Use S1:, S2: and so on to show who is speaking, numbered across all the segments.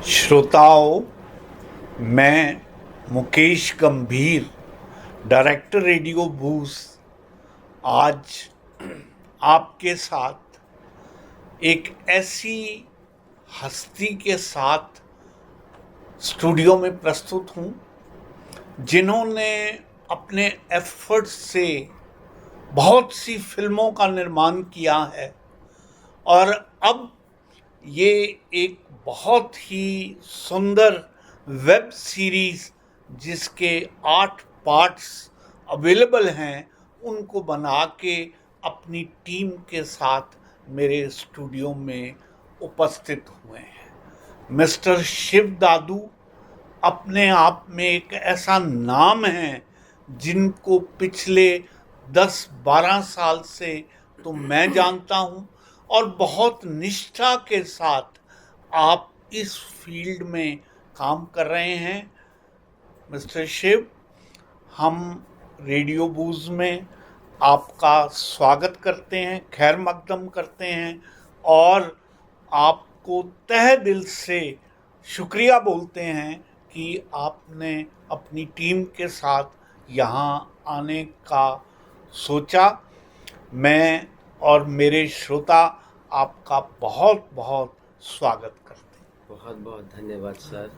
S1: श्रोताओं, मैं मुकेश गंभीर, डायरेक्टर रेडियो बूज, आज आपके साथ एक ऐसी हस्ती के साथ स्टूडियो में प्रस्तुत हूँ जिन्होंने अपने एफर्ट्स से बहुत सी फिल्मों का निर्माण किया है और अब ये एक बहुत ही सुंदर वेब सीरीज़ जिसके 8 पार्ट्स अवेलेबल हैं उनको बना के अपनी टीम के साथ मेरे स्टूडियो में उपस्थित हुए हैं। मिस्टर शिव दादू अपने आप में एक ऐसा नाम है जिनको पिछले 10-12 साल से तो मैं जानता हूँ और बहुत निष्ठा के साथ आप इस फील्ड में काम कर रहे हैं। मिस्टर शिव, हम रेडियो बूज में आपका स्वागत करते हैं, खैर मकदम करते हैं और आपको तहे दिल से शुक्रिया बोलते हैं कि आपने अपनी टीम के साथ यहाँ आने का सोचा। मैं और मेरे श्रोता आपका बहुत बहुत स्वागत करते हैं।
S2: बहुत बहुत धन्यवाद सर।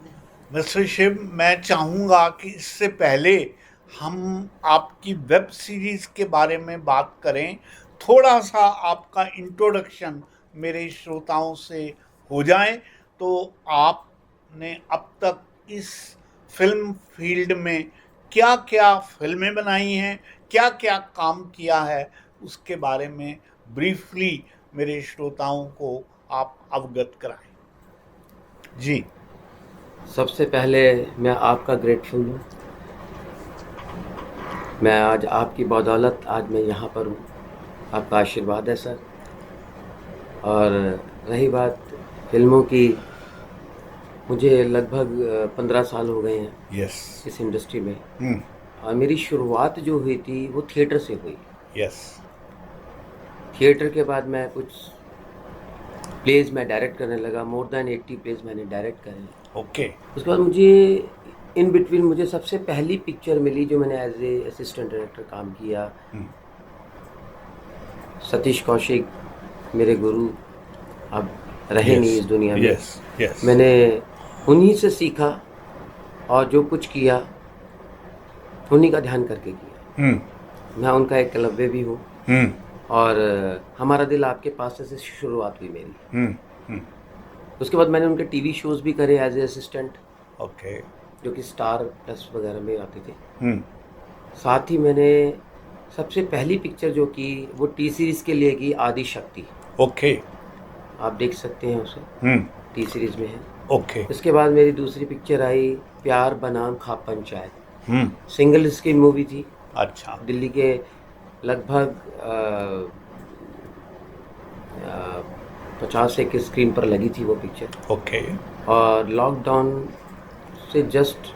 S1: मिस्टर शिव, मैं चाहूँगा कि इससे पहले हम आपकी वेब सीरीज़ के बारे में बात करें। थोड़ा सा आपका इंट्रोडक्शन मेरे श्रोताओं से हो जाए तो आपने अब तक इस फिल्म फील्ड में क्या क्या फिल्में बनाई हैं, क्या क्या काम किया है, उसके बारे में ब्रीफली मेरे श्रोताओं को आप अवगत कराएं। जी।
S2: सबसे पहले मैं आपका ग्रेटफुल हूँ। मैं आज आपकी बदौलत आज मैं यहाँ पर हूँ, आपका आशीर्वाद है सर। और रही बात फिल्मों की, मुझे लगभग 15 साल हो गए हैं इस इंडस्ट्री में। और मेरी शुरुआत जो हुई थी वो थिएटर से हुई। थिएटर के बाद मैं कुछ प्लेज में डायरेक्ट करने लगा। मोर देन 80 प्लेज मैंने डायरेक्ट करे। उसके बाद मुझे इन बिटवीन मुझे सबसे पहली पिक्चर मिली जो मैंने एज ए असिस्टेंट डायरेक्टर काम किया। सतीश कौशिक मेरे गुरु अब रहे नहीं इस दुनिया में। मैंने उन्हीं से सीखा और जो कुछ किया उन्हीं का ध्यान करके किया। मैं उनका एक कलव्य भी हूँ और हमारा दिल आपके पास से शुरुआत हुई मेरी। उसके बाद मैंने उनके टीवी शोज भी करे एज ए असिस्टेंट, जो कि स्टार प्लस वगैरह में आते थे। साथ ही मैंने सबसे पहली पिक्चर जो की वो टी सीरीज के लिए की, आदि शक्ति। आप देख सकते हैं उसे, टी सीरीज में है। इसके बाद मेरी दूसरी पिक्चर आई प्यार बनाम खाप पंचायत। सिंगल स्क्रीन मूवी थी। अच्छा। दिल्ली के लगभग 50 एक स्क्रीन पर लगी थी वो पिक्चर। और लॉकडाउन से जस्ट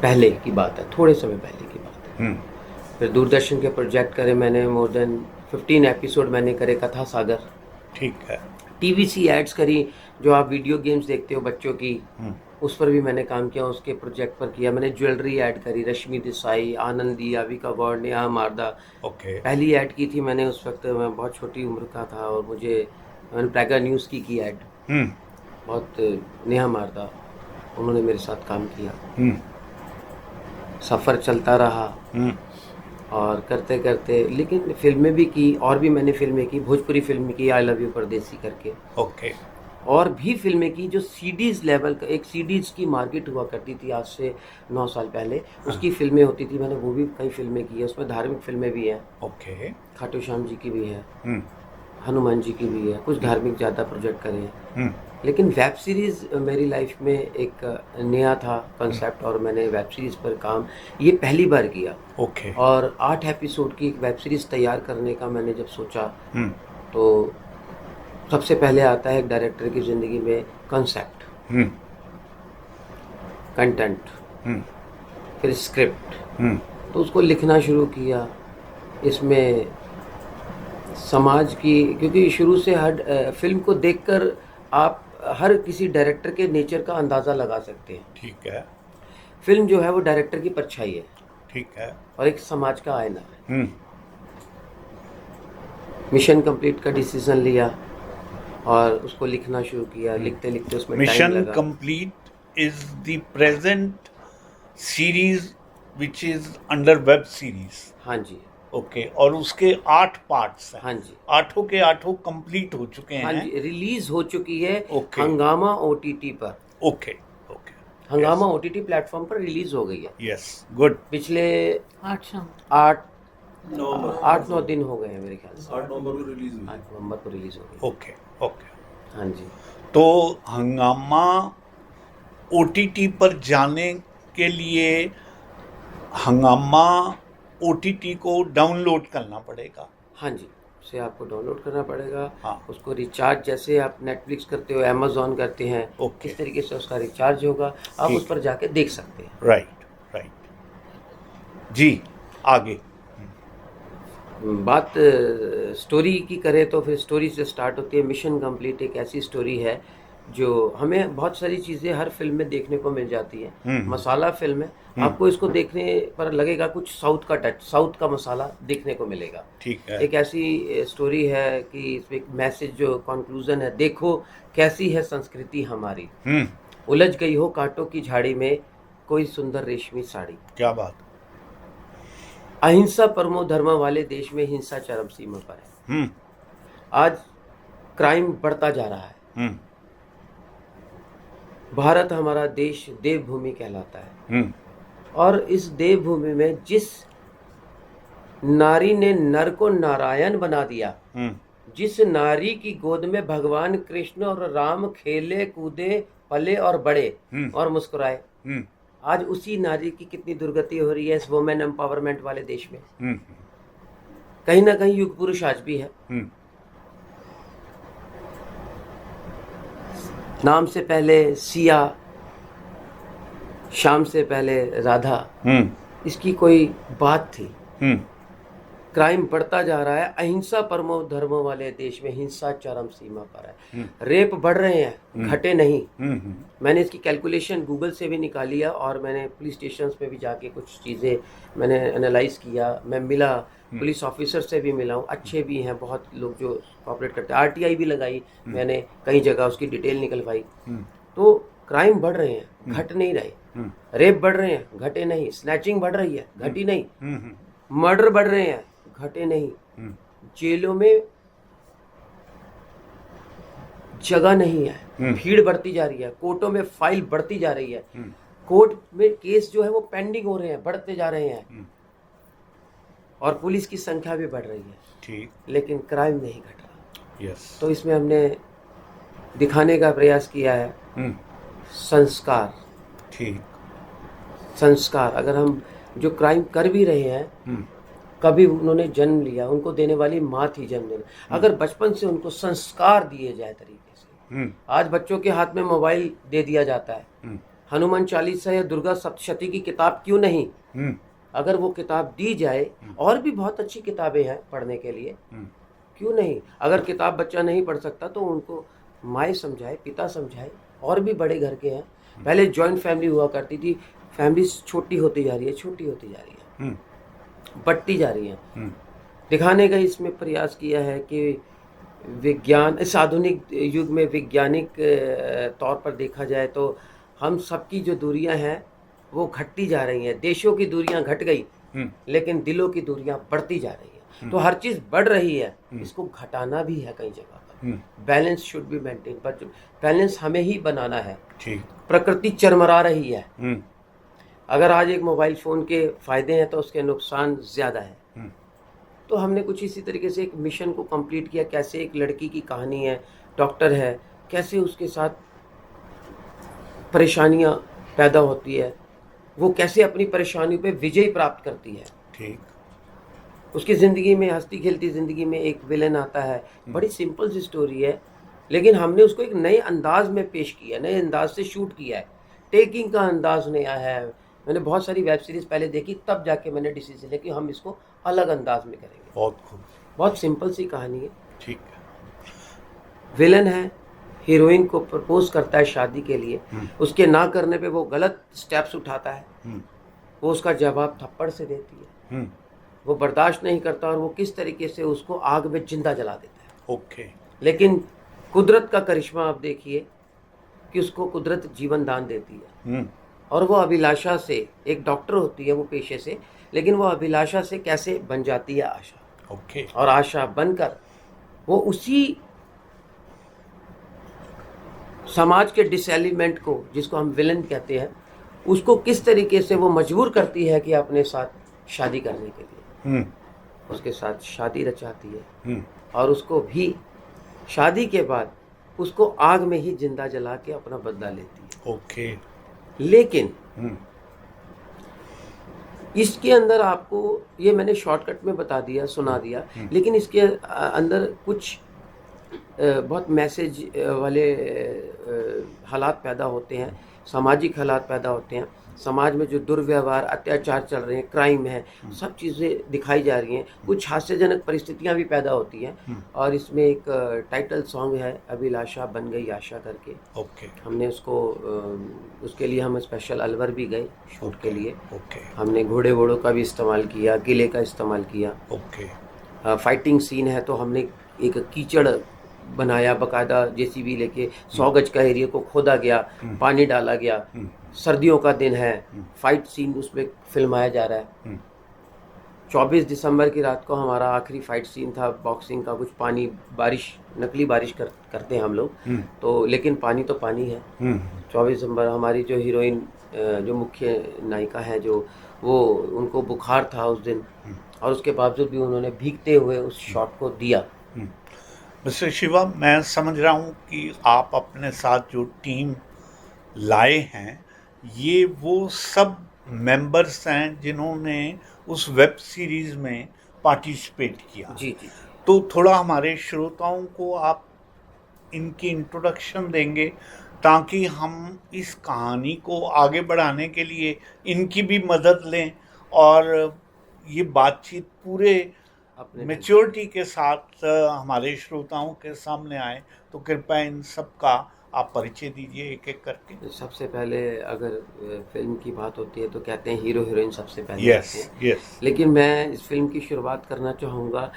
S2: पहले की बात है, थोड़े समय पहले की बात है। फिर दूरदर्शन के प्रोजेक्ट करे मैंने, मोर देन 15 एपिसोड मैंने करे कथा सागर। ठीक है। टीवीसी एड्स करी, जो आप वीडियो गेम्स देखते हो बच्चों की, उस पर भी मैंने काम किया, उसके प्रोजेक्ट पर किया। मैंने ज्वेलरी ऐड करी, रश्मि देसाई, आनंदी, अविका वॉर्ड, नेहा मारदा। पहली ऐड की थी मैंने, उस वक्त मैं बहुत छोटी उम्र का था और मैंने प्रैगा न्यूज़ की ऐड। बहुत नेहा मारदा, उन्होंने मेरे साथ काम किया। सफ़र चलता रहा और करते करते, लेकिन फिल्में भी की और भी मैंने फिल्में की। भोजपुरी फिल्म की आई लव यू परदेसी करके। और भी फिल्में की जो सीडीज़ लेवल का, एक सीडीज़ की मार्केट हुआ करती थी आज से 9 साल पहले, उसकी फिल्में होती थी। मैंने वो भी कई फिल्में की है, उसमें धार्मिक फिल्में भी हैं। खाटू श्याम जी की भी है, हनुमान जी की भी है, कुछ धार्मिक ज़्यादा प्रोजेक्ट करे हैं। लेकिन वेब सीरीज़ मेरी लाइफ में एक नया था कंसेप्ट और मैंने वेब सीरीज़ पर काम ये पहली बार किया। और 8 एपिसोड की एक वेब सीरीज़ तैयार करने का मैंने जब सोचा तो सबसे पहले आता है एक डायरेक्टर की ज़िंदगी में कंसेप्ट, कंटेंट, फिर स्क्रिप्ट। तो उसको लिखना शुरू किया। इसमें समाज की, क्योंकि शुरू से हर फिल्म को देखकर आप हर किसी डायरेक्टर के नेचर का अंदाज़ा लगा सकते हैं।
S1: ठीक है।
S2: फिल्म जो है वो डायरेक्टर की परछाई है।
S1: ठीक है।
S2: और एक समाज का आईना है। मिशन कंप्लीट का डिसीजन लिया और उसको लिखना शुरू किया। लिखते लिखते उसमें टाइम
S1: मिशन
S2: लगा।
S1: Complete is the present series which is under web series.
S2: हाँ जी।
S1: ओके। और उसके 8 पार्ट्स हैं।
S2: हाँ जी।
S1: 8 के 8 कंप्लीट हो चुके हैं।
S2: हाँ जी, रिलीज हो चुकी है।
S1: ओके।
S2: हंगामा ओटीटी पर।
S1: ओके। ओके।
S2: हंगामा ओटीटी प्लेटफॉर्म पर रिलीज हो गई है।
S1: Yes, good.
S2: पिछले
S3: 8
S2: 9 दिन हो गए हैं मेरे ख्याल से।
S3: 8 नवंबर को रिलीज हुई।
S2: 8 नवंबर को रिलीज हो गई।
S1: ओके। ओके।
S2: हाँ जी।
S1: तो हंगामा ओटीटी पर जाने के लिए हंगामा ओटीटी को डाउनलोड करना पड़ेगा।
S2: हाँ जी, उसे आपको डाउनलोड करना पड़ेगा।
S1: हाँ।
S2: उसको रिचार्ज जैसे आप नेटफ्लिक्स करते हो, अमेजॉन करते हैं,
S1: ओके।
S2: किस तरीके से उसका रिचार्ज होगा, आप
S1: ठीक
S2: उस पर जाके देख सकते हैं।
S1: राइट, राइट जी। आगे
S2: बात स्टोरी की करें तो फिर स्टोरी से स्टार्ट होती है। मिशन कंप्लीट एक ऐसी स्टोरी है जो हमें बहुत सारी चीज़ें हर फिल्म में देखने को मिल जाती है। मसाला फिल्म है। आपको इसको देखने पर लगेगा कुछ साउथ का टच, साउथ का मसाला देखने को मिलेगा।
S1: ठीक है।
S2: एक ऐसी स्टोरी है कि इसमें एक मैसेज जो कंक्लूजन है, देखो कैसी है संस्कृति हमारी, उलझ गई हो कांटों की झाड़ी में कोई सुंदर रेशमी साड़ी।
S1: क्या बात।
S2: अहिंसा परमो धर्म वाले देश में हिंसा चरम सीमा पर है। आज क्राइम बढ़ता जा रहा है। भारत हमारा देश देवभूमि कहलाता है। और इस देवभूमि में जिस नारी ने नर को नारायण बना दिया, जिस नारी की गोद में भगवान कृष्ण और राम खेले कूदे पले और बड़े और मुस्कुराए, आज उसी नारी की कितनी दुर्गति हो रही है इस वुमेन एम्पावरमेंट वाले देश में। कहीं ना कहीं युग पुरुष आज भी है। नाम से पहले सिया, शाम से पहले राधा, इसकी कोई बात थी। क्राइम बढ़ता जा रहा है। अहिंसा परमो धर्मो वाले देश में हिंसा चरम सीमा पर है। रेप बढ़ रहे हैं, घटे नहीं। मैंने इसकी कैलकुलेशन गूगल से भी निकाली है और मैंने पुलिस स्टेशन पे भी जाके कुछ चीज़ें मैंने एनालाइज किया। मैं मिला, पुलिस ऑफिसर से भी मिला हूँ, अच्छे भी हैं बहुत लोग जो कॉपरेट करते हैं। आरटीआई भी लगाई मैंने, कई जगह उसकी डिटेल निकलवाई। तो क्राइम बढ़ रहे हैं, घट नहीं रहे। रेप बढ़ रहे हैं, घटे नहीं। स्नैचिंग बढ़ रही है, घटी नहीं। मर्डर बढ़ रहे हैं, घटे नहीं। जेलों में जगह नहीं है, भीड़ बढ़ती जा रही है। कोर्टों में फाइल बढ़ती जा रही है। कोर्ट में केस जो है वो पेंडिंग हो रहे हैं, बढ़ते जा रहे हैं। और पुलिस की संख्या भी बढ़ रही है।
S1: ठीक।
S2: लेकिन क्राइम नहीं घट रहा।
S1: यस।
S2: तो इसमें हमने दिखाने का प्रयास किया है संस्कार।
S1: ठीक।
S2: संस्कार, अगर हम जो क्राइम कर भी रहे हैं, कभी उन्होंने जन्म लिया, उनको देने वाली माँ थी जन्म देने। अगर बचपन से उनको संस्कार दिए जाए तरीके से। आज बच्चों के हाथ में मोबाइल दे दिया जाता है। हनुमान चालीसा या दुर्गा सप्तशती की किताब क्यों नहीं, अगर वो किताब दी जाए, और भी बहुत अच्छी किताबें हैं पढ़ने के लिए, क्यों नहीं। अगर किताब बच्चा नहीं पढ़ सकता तो उनको माँ समझाए, पिता समझाए। और भी बड़े घर के हैं। पहले जॉइंट फैमिली हुआ करती थी, फैमिली छोटी होती जा रही है, छोटी होती जा रही है, बढ़ती जा रही है। दिखाने का इसमें प्रयास किया है कि विज्ञान, इस आधुनिक युग में वैज्ञानिक तौर पर देखा जाए तो हम सबकी जो दूरियां हैं वो घटती जा रही हैं। देशों की दूरियां घट गई, लेकिन दिलों की दूरियां बढ़ती जा रही हैं। तो हर चीज़ बढ़ रही है, इसको घटाना भी है कई जगह पर। Balance should be maintain, but balance हमें ही बनाना है। प्रकृति चरमरा रही है। अगर आज एक मोबाइल फ़ोन के फ़ायदे हैं तो उसके नुकसान ज़्यादा है। तो हमने कुछ इसी तरीके से एक मिशन को कंप्लीट किया। कैसे एक लड़की की कहानी है, डॉक्टर है, कैसे उसके साथ परेशानियां पैदा होती है, वो कैसे अपनी परेशानियों पे विजय प्राप्त करती है।
S1: ठीक।
S2: उसकी ज़िंदगी में, हंसती खेलती ज़िंदगी में एक विलेन आता है। बड़ी सिंपल सी स्टोरी है, लेकिन हमने उसको एक नए अंदाज में पेश किया, नए अंदाज से शूट किया है। टेकिंग का अंदाज नया है। मैंने बहुत सारी वेब सीरीज़ पहले देखी, तब जाके मैंने डिसीजन लिया कि हम इसको अलग अंदाज में करेंगे।
S1: बहुत खूब।
S2: बहुत सिंपल सी कहानी है।
S1: ठीक है।
S2: विलन है, हीरोइन को प्रपोज करता है शादी के लिए, उसके ना करने पे वो गलत स्टेप्स उठाता है, वो उसका जवाब थप्पड़ से देती है, वो बर्दाश्त नहीं करता और वो किस तरीके से उसको आग में जिंदा जला देता है।
S1: ओके।
S2: लेकिन कुदरत का करिश्मा आप देखिए कि उसको कुदरत जीवन दान देती है, और वो अभिलाषा से, एक डॉक्टर होती है वो पेशे से, लेकिन वो अभिलाषा से कैसे बन जाती है आशा।
S1: ओके।
S2: और आशा बनकर वो उसी समाज के डिसएलिमेंट को, जिसको हम विलन कहते हैं, उसको किस तरीके से वो मजबूर करती है कि अपने साथ शादी करने के लिए उसके साथ शादी रचाती है, और उसको भी शादी के बाद उसको आग में ही जिंदा जला के अपना बदला लेती है।
S1: ओके।
S2: लेकिन इसके अंदर आपको, ये मैंने शॉर्टकट में बता दिया, सुना दिया, लेकिन इसके अंदर कुछ बहुत मैसेज वाले हालात पैदा होते हैं, सामाजिक हालात पैदा होते हैं। समाज में जो दुर्व्यवहार, अत्याचार चल रहे हैं, क्राइम है, सब चीज़ें दिखाई जा रही हैं। कुछ हास्यजनक परिस्थितियां भी पैदा होती हैं, और इसमें एक टाइटल सॉन्ग है अभिलाषा बन गई आशा करके।
S1: ओके।
S2: हमने उसको उसके लिए हम स्पेशल अलवर भी गए शूट के लिए।
S1: ओके।
S2: हमने घोड़े वोड़ों का भी इस्तेमाल किया, किले का इस्तेमाल किया।
S1: ओके।
S2: फाइटिंग सीन है तो हमने एक कीचड़ बनाया, बकायदा जेसीबी लेके 100 गज का एरिया को खोदा गया, पानी डाला गया, सर्दियों का दिन है, फाइट सीन उसमें फिल्माया जा रहा है। 24 दिसंबर की रात को हमारा आखिरी फाइट सीन था बॉक्सिंग का। कुछ पानी, बारिश, नकली बारिश करते हैं हम लोग तो, लेकिन पानी तो पानी है। 24 दिसंबर हमारी जो हीरोइन, जो मुख्य नायिका है, जो वो, उनको बुखार था उस दिन, और उसके बावजूद भी उन्होंने भीगते हुए उस शॉट को दिया।
S1: मिस्टर शिवा, मैं समझ रहा हूँ कि आप अपने साथ जो टीम लाए हैं, ये वो सब मेंबर्स हैं जिन्होंने उस वेब सीरीज़ में पार्टिसिपेट किया।
S2: जी जी।
S1: तो थोड़ा हमारे श्रोताओं को आप इनकी इंट्रोडक्शन देंगे, ताकि हम इस कहानी को आगे बढ़ाने के लिए इनकी भी मदद लें, और ये बातचीत पूरे मैच्योरिटी के साथ हमारे श्रोताओं के सामने आए। तो कृपया इन सब का आप परिचय दीजिए एक एक करके।
S2: सबसे पहले अगर फिल्म की बात होती है तो कहते हैं हीरो हीरोइन सबसे पहले
S1: यस
S2: आते हैं।
S1: यस।
S2: लेकिन मैं इस फिल्म की शुरुआत करना चाहूँगा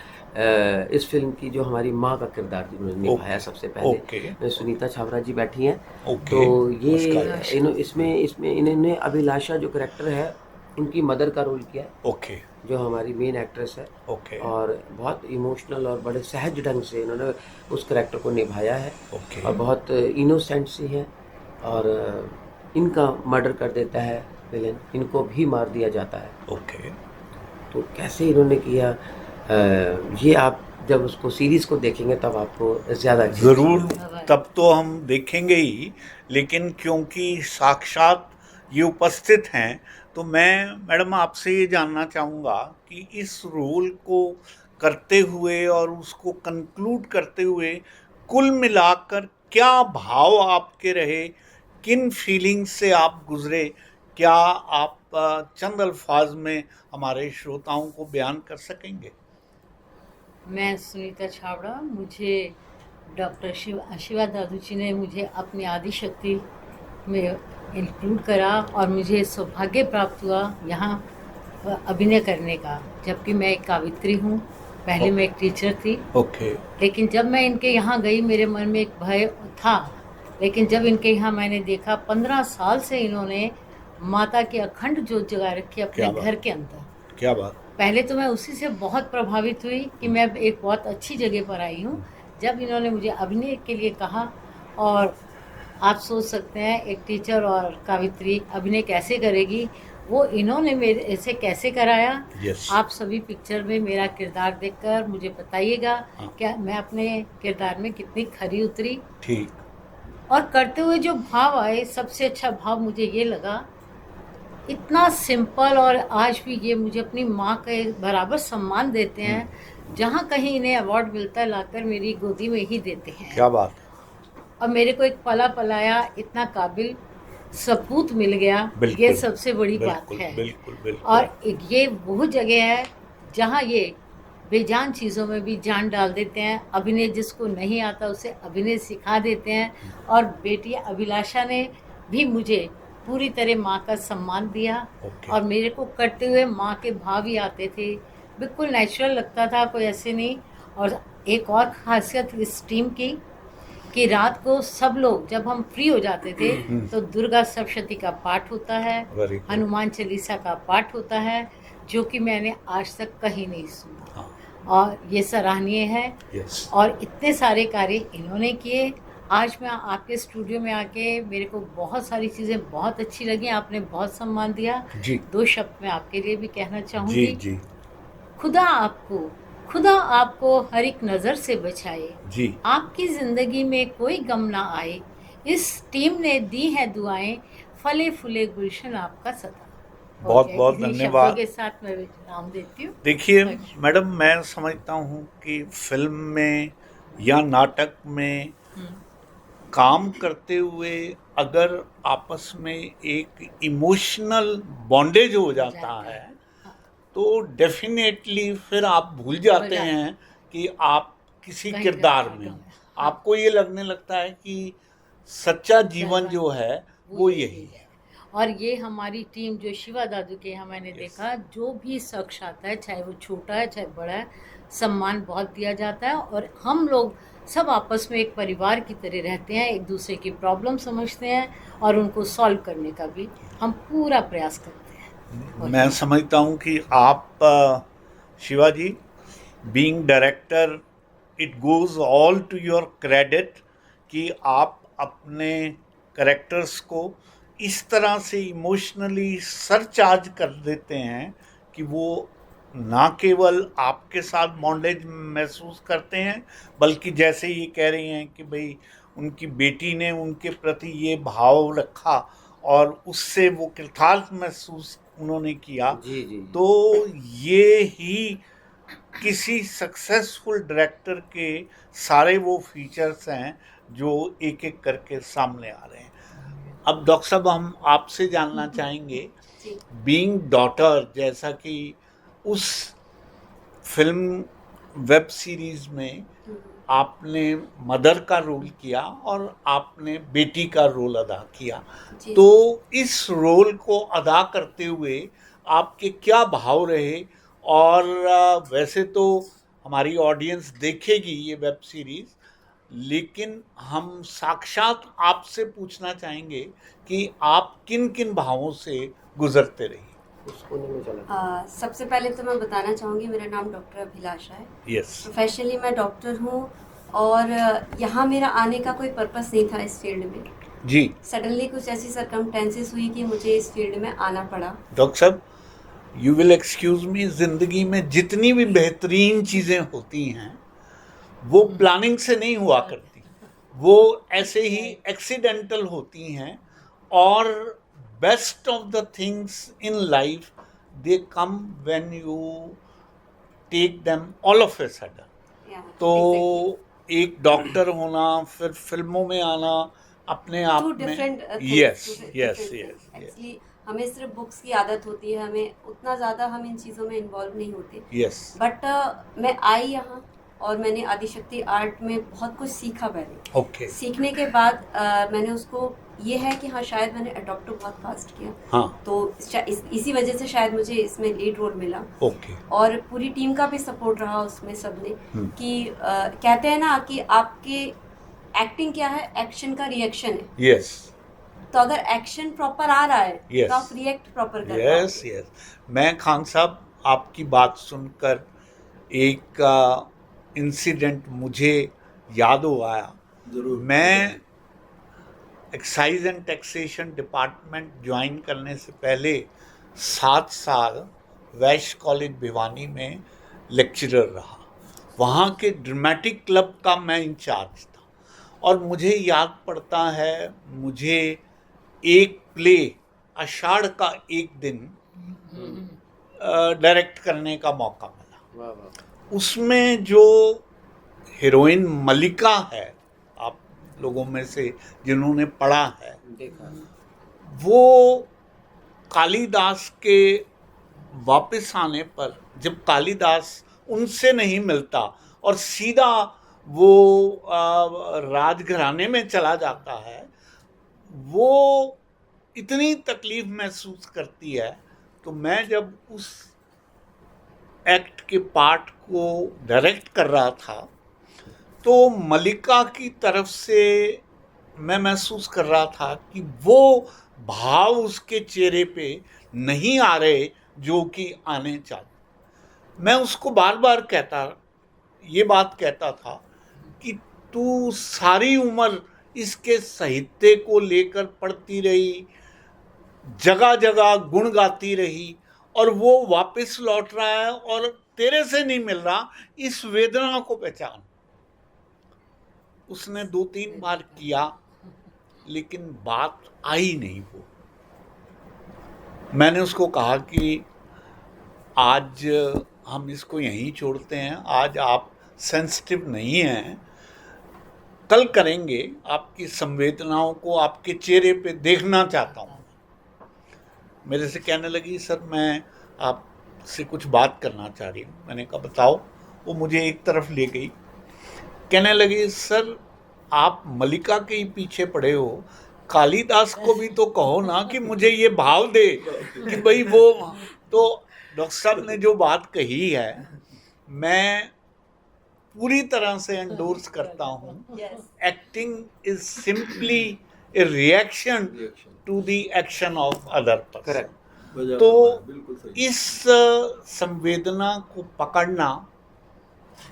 S2: इस फिल्म की जो हमारी माँ का किरदार जिन्होंने निभाया सबसे पहले, सुनीता छाबड़ा जी बैठी हैं। तो ये इसमें इन्होंने अभिलाषा जो करेक्टर है, उनकी मदर का रोल किया है।
S1: ओके।
S2: जो हमारी मेन एक्ट्रेस है।
S1: ओके।
S2: और बहुत इमोशनल और बड़े सहज ढंग से इन्होंने उस करेक्टर को निभाया है।
S1: ओके।
S2: और बहुत इनोसेंट सी है, और इनका मर्डर कर देता है विलेन, इनको भी मार दिया जाता है।
S1: ओके।
S2: तो कैसे इन्होंने किया, ये आप जब उसको सीरीज़ को देखेंगे तब आपको ज़्यादा
S1: ज़रूर, तब तो हम देखेंगे ही, लेकिन क्योंकि साक्षात ये उपस्थित हैं, तो मैं मैडम आपसे ये जानना चाहूँगा कि इस रोल को करते हुए और उसको कंक्लूड करते हुए कुल मिलाकर क्या भाव आपके रहे, किन फीलिंग्स से आप गुजरे, क्या आप चंद अल्फाज में हमारे श्रोताओं को बयान कर सकेंगे?
S3: मैं सुनीता छाबड़ा, मुझे डॉक्टर शिवा दादू जी ने मुझे अपनी आदिशक्ति में इंक्लूड करा, और मुझे सौभाग्य प्राप्त हुआ यहाँ अभिनय करने का। जबकि मैं एक कावित्री हूँ, पहले मैं एक टीचर थी।
S1: ओके।
S3: लेकिन जब मैं इनके यहाँ गई, मेरे मन में एक भय था, लेकिन जब इनके यहाँ मैंने देखा, 15 साल से इन्होंने माता की अखंड जोत जगा रखी अपने घर के अंदर।
S1: क्या बात।
S3: पहले तो मैं उसी से बहुत प्रभावित हुई कि मैं एक बहुत अच्छी जगह पर आई हूँ। जब इन्होंने मुझे अभिनय के लिए कहा, और आप सोच सकते हैं एक टीचर और कावित्री अभिनय कैसे करेगी, वो इन्होंने मेरे से कैसे कराया।
S1: yes.
S3: आप सभी पिक्चर में मेरा किरदार देखकर मुझे बताइएगा क्या मैं अपने किरदार में कितनी खरी उतरी।
S1: ठीक।
S3: और करते हुए जो भाव आए, सबसे अच्छा भाव मुझे ये लगा, इतना सिंपल, और आज भी ये मुझे अपनी माँ के बराबर सम्मान देते हैं। जहाँ कहीं इन्हें अवार्ड मिलता है, लाकर मेरी गोदी में ही देते हैं।
S1: क्या बात।
S3: और मेरे को एक पला पलाया इतना काबिल सपूत मिल गया, ये सबसे बड़ी बात है।
S1: बिल्कुल।
S3: और ये वो जगह है जहाँ ये बेजान चीज़ों में भी जान डाल देते हैं। अभिनय जिसको नहीं आता उसे अभिनय सिखा देते हैं। और बेटी अभिलाषा ने भी मुझे पूरी तरह माँ का सम्मान दिया। और मेरे को करते हुए माँ के भाव ही आते थे, बिल्कुल नेचुरल लगता था, कोई ऐसे नहीं। और एक और खासियत इस टीम की कि रात को सब लोग जब हम फ्री हो जाते थे तो दुर्गा सप्तशती का पाठ होता है, हनुमान चालीसा का पाठ होता है, जो कि मैंने आज तक कहीं नहीं सुना। और ये सराहनीय है। और इतने सारे कार्य इन्होंने किए। आज मैं आपके स्टूडियो में आके मेरे को बहुत सारी चीज़ें बहुत अच्छी लगी, आपने बहुत सम्मान दिया। 2 शब्द मैं आपके लिए भी कहना चाहूँगी।
S1: जी।
S3: खुदा आपको हर एक नज़र से बचाए
S1: जी।
S3: आपकी ज़िंदगी में कोई गम ना आए। इस टीम ने दी है दुआएं, फले फूले गुलशन आपका सदा।
S1: बहुत बहुत धन्यवाद
S3: के साथ मैं नाम देती हूँ।
S1: देखिए मैडम, मैं समझता हूँ कि फिल्म में या नाटक में काम करते हुए अगर आपस में एक इमोशनल बॉन्डेज हो जाता है तो डेफिनेटली फिर आप भूल जाते हैं कि आप किसी किरदार में, आपको ये लगने लगता है कि सच्चा जीवन जो है वो यही है।
S3: और ये हमारी टीम जो शिवा दादू के यहाँ मैंने देखा, जो भी शख्स आता है, चाहे वो छोटा है चाहे बड़ा है, सम्मान बहुत दिया जाता है। और हम लोग सब आपस में एक परिवार की तरह रहते हैं, एक दूसरे की प्रॉब्लम समझते हैं और उनको सॉल्व करने का भी हम पूरा प्रयास करते हैं।
S1: मैं समझता हूँ कि आप Shivaji being director, it goes all to your credit कि आप अपने कैरेक्टर्स को इस तरह से इमोशनली सरचार्ज कर देते हैं कि वो ना केवल आपके साथ बॉन्डेज महसूस करते हैं, बल्कि जैसे ये कह रही हैं कि भाई उनकी बेटी ने उनके प्रति ये भाव रखा और उससे वो कृतार्थ महसूस उन्होंने किया।
S2: जी।
S1: तो ये ही किसी सक्सेसफुल डायरेक्टर के सारे वो फीचर्स हैं जो एक एक करके सामने आ रहे हैं। अब डॉक्टर साहब, हम आपसे जानना चाहेंगे, बीइंग डॉटर, जैसा कि उस फिल्म वेब सीरीज़ में आपने मदर का रोल किया और आपने बेटी का रोल अदा किया, तो इस रोल को अदा करते हुए आपके क्या भाव रहे? और वैसे तो हमारी ऑडियंस देखेगी ये वेब सीरीज़, लेकिन हम साक्षात आपसे पूछना चाहेंगे कि आप किन किन भावों से गुजरते रही?
S4: सबसे पहले तो मैं बताना चाहूँगी, मेरा नाम डॉक्टर अभिलाषा है।
S1: यस।
S4: प्रोफेशनली मैं डॉक्टर हूँ और यहाँ मेरा आने का कोई पर्पस नहीं था इस फील्ड में।
S1: जी।
S4: सडनली कुछ ऐसी सरकमस्टेंसेस हुई कि मुझे इस फील्ड में आना पड़ा।
S1: डॉक्टर साहब, यू विल एक्सक्यूज मी, ज़िंदगी में जितनी भी बेहतरीन चीज़ें होती हैं वो प्लानिंग से नहीं हुआ करती, वो ऐसे ही एक्सीडेंटल होती हैं। और best of the things in life they come when you take them all of a sudden. तो एक डॉक्टर होना, फिर फिल्मों में आना, अपने आप में यस।
S4: एक्चुअली हमें सिर्फ बुक्स की आदत होती है, हमें उतना ज़्यादा हम इन चीज़ों में इन्वॉल्व नहीं होते।
S1: यस।
S4: बट मैं आई यहाँ और मैंने आदिशक्ति आर्ट में बहुत कुछ सीखा पहले।
S1: ओके।
S4: सीखने के बाद मैंने उसको ये है कि हाँ, शायद मैंने अडॉप्ट बहुत फास्ट किया।
S1: हाँ।
S4: तो इसी वजह से शायद मुझे इसमें लीड रोल मिला।
S1: ओके।
S4: और पूरी टीम का भी सपोर्ट रहा उसमें सबने कि कहते हैं ना कि आपके एक्टिंग क्या है, एक्शन का रिएक्शन है।
S1: यस।
S4: तो अगर एक्शन प्रॉपर आ रहा है तो आप रिएक्ट प्रॉपर कर रहे हैं।
S1: यस। मैं खान साहब, आपकी बात सुनकर एक इंसिडेंट मुझे याद हो आया। मैं excise and taxation department join करने से पहले 7 साल वैश्य कॉलेज भिवानी में लेक्चरर रहा। वहाँ के ड्रामेटिक क्लब का मैं इंचार्ज था और मुझे याद पड़ता है, मुझे एक प्ले आषाढ़ का एक दिन डायरेक्ट करने का मौका मिला। उसमें जो हीरोइन मलिका है, आप लोगों में से जिन्होंने पढ़ा है, वो कालिदास के वापस आने पर, जब कालिदास उनसे नहीं मिलता और सीधा वो राजघराने में चला जाता है, वो इतनी तकलीफ महसूस करती है। तो मैं जब उस एक्ट के पार्ट को डायरेक्ट कर रहा था तो मलिका की तरफ से मैं महसूस कर रहा था कि वो भाव उसके चेहरे पे नहीं आ रहे जो कि आने चाहिए। मैं उसको बार बार ये बात कहता था कि तू सारी उम्र इसके साहित्य को लेकर पढ़ती रही, जगह जगह गुण गाती रही, और वो वापस लौट रहा है और तेरे से नहीं मिल रहा, इस वेदना को पहचान। उसने 2-3 बार किया लेकिन बात आई नहीं। वो मैंने उसको कहा कि आज हम इसको यहीं छोड़ते हैं, आज आप सेंसिटिव नहीं हैं, कल करेंगे। आपकी संवेदनाओं को आपके चेहरे पे देखना चाहता हूँ। मेरे से कहने लगी, सर मैं आपसे कुछ बात करना चाह रही हूँ। मैंने कहा बताओ। वो मुझे एक तरफ ले गई, कहने लगी, सर आप मलिका के ही पीछे पड़े हो, कालिदास को भी तो कहो ना कि मुझे ये भाव दे कि भाई वो। तो डॉक्टर साहब ने जो बात कही है मैं पूरी तरह से एंडोर्स करता हूँ। Acting is simply a reaction to the action of other person. तो इस संवेदना को पकड़ना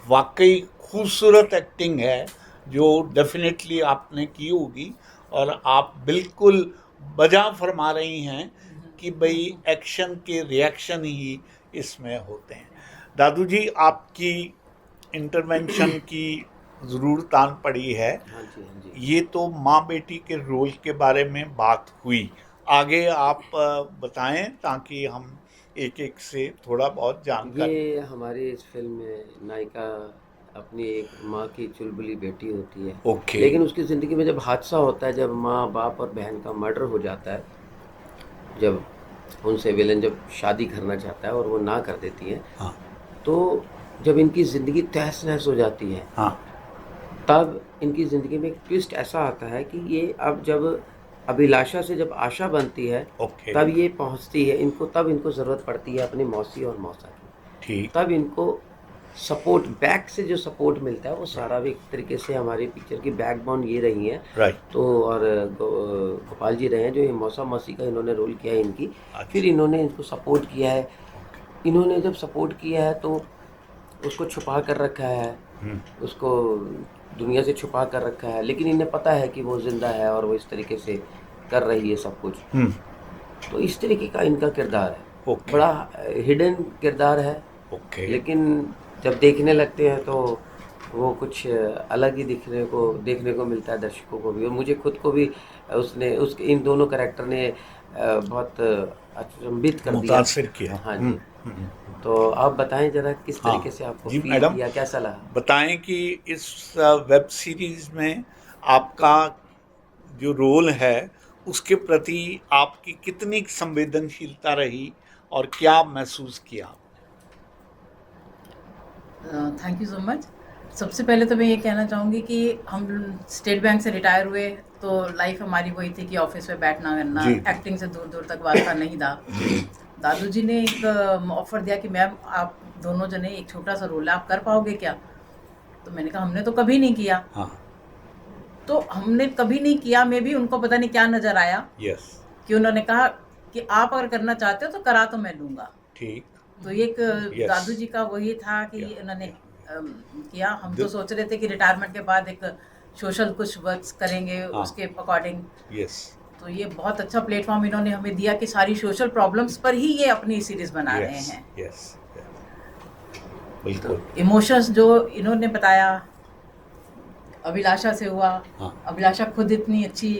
S1: वाकई खूबसूरत एक्टिंग है जो डेफिनेटली आपने की होगी, और आप बिल्कुल बजा फरमा रही हैं कि भाई एक्शन के रिएक्शन ही इसमें होते हैं। दादू जी, आपकी इंटरवेंशन की ज़रूरत आन पड़ी है।
S2: हाँ जी।
S1: ये तो माँ बेटी के रोल के बारे में बात हुई, आगे आप बताएं ताकि हम एक एक से थोड़ा बहुत जानकारी।
S2: ये हमारे इस फिल्म में नायिका अपनी एक माँ की चुलबुली बेटी होती है।
S1: ओके।
S2: लेकिन उसकी ज़िंदगी में जब हादसा होता है, जब माँ बाप और बहन का मर्डर हो जाता है, जब उनसे विलन जब शादी करना चाहता है और वो ना कर देती है,
S1: हाँ।
S2: तो जब इनकी ज़िंदगी तहस नहस हो जाती है,
S1: हाँ।
S2: तब इनकी ज़िंदगी में एक ट्विस्ट ऐसा आता है कि ये अब जब अभिलाषा से जब आशा बनती है,
S1: ओके।
S2: तब ये पहुंचती है इनको, तब इनको ज़रूरत पड़ती है अपनी मौसी और मौसा की।
S1: ठीक।
S2: तब इनको सपोर्ट, बैक से जो सपोर्ट मिलता है वो सारा भी एक तरीके से हमारी पिक्चर की बैकबोन ये रही है।
S1: राइट।
S2: तो और गोपाल जी रहे हैं जो ये मौसा मौसी का इन्होंने रोल किया है इनकी।
S1: अच्छा।
S2: फिर इन्होंने इनको सपोर्ट किया है। इन्होंने जब सपोर्ट किया है तो उसको छुपा कर रखा है, उसको दुनिया से छुपा कर रखा है, लेकिन इन्हें पता है कि वो जिंदा है और वो इस तरीके से कर रही है सब कुछ। तो इस तरीके का इनका किरदार है।
S1: ओके।
S2: बड़ा हिडन किरदार है।
S1: ओके।
S2: लेकिन जब देखने लगते हैं तो वो कुछ अलग ही देखने को मिलता है दर्शकों को भी, और मुझे खुद को भी उसके इन दोनों कैरेक्टर ने बहुत अचंभित कर दिया,
S1: मुतासिर किया।
S2: हाँ जी। तो आप बताएं जरा किस तरीके से आपको
S1: जी
S2: फील
S1: मैडम,
S2: किया, कैसा लगा?
S1: बताएं कि इस वेब सीरीज में आपका जो रोल है उसके प्रति आपकी कितनी संवेदनशीलता रही और क्या महसूस किया?
S5: Thank you so much. सबसे पहले तो मैं ये कहना चाहूँगी कि हम स्टेट बैंक से रिटायर हुए तो लाइफ हमारी वही थी कि ऑफिस में बैठना करना, एक्टिंग से दूर दूर तक वास्ता नहीं था। दादू जी ने एक ऑफर दिया कि मैम आप दोनों जने एक छोटा सा रोल है, आप कर पाओगे क्या? तो मैंने कहा हमने तो कभी नहीं किया।
S1: हाँ।
S5: तो हमने कभी नहीं किया, मैं भी उनको पता नहीं क्या नजर आया।
S1: यस।
S5: कि उन्होंने कहा कि आप अगर करना चाहते हो तो करा तो मैं लूँगा।
S1: ठीक।
S5: तो एक दादू जी का वही था कि उन्होंने किया। हम तो सोच रहे थे कि रिटायरमेंट के बाद एक सोशल कुछ वर्क्स करेंगे उसके अकॉर्डिंग।
S1: यस।
S5: तो ये बहुत अच्छा प्लेटफॉर्म इन्होंने हमें दिया कि सारी सोशल प्रॉब्लम्स पर ही ये अपनी सीरीज बना रहे हैं।
S1: यस, बिल्कुल।
S5: इमोशंस जो इन्होंने बताया अभिलाषा से हुआ। अभिलाषा खुद इतनी अच्छी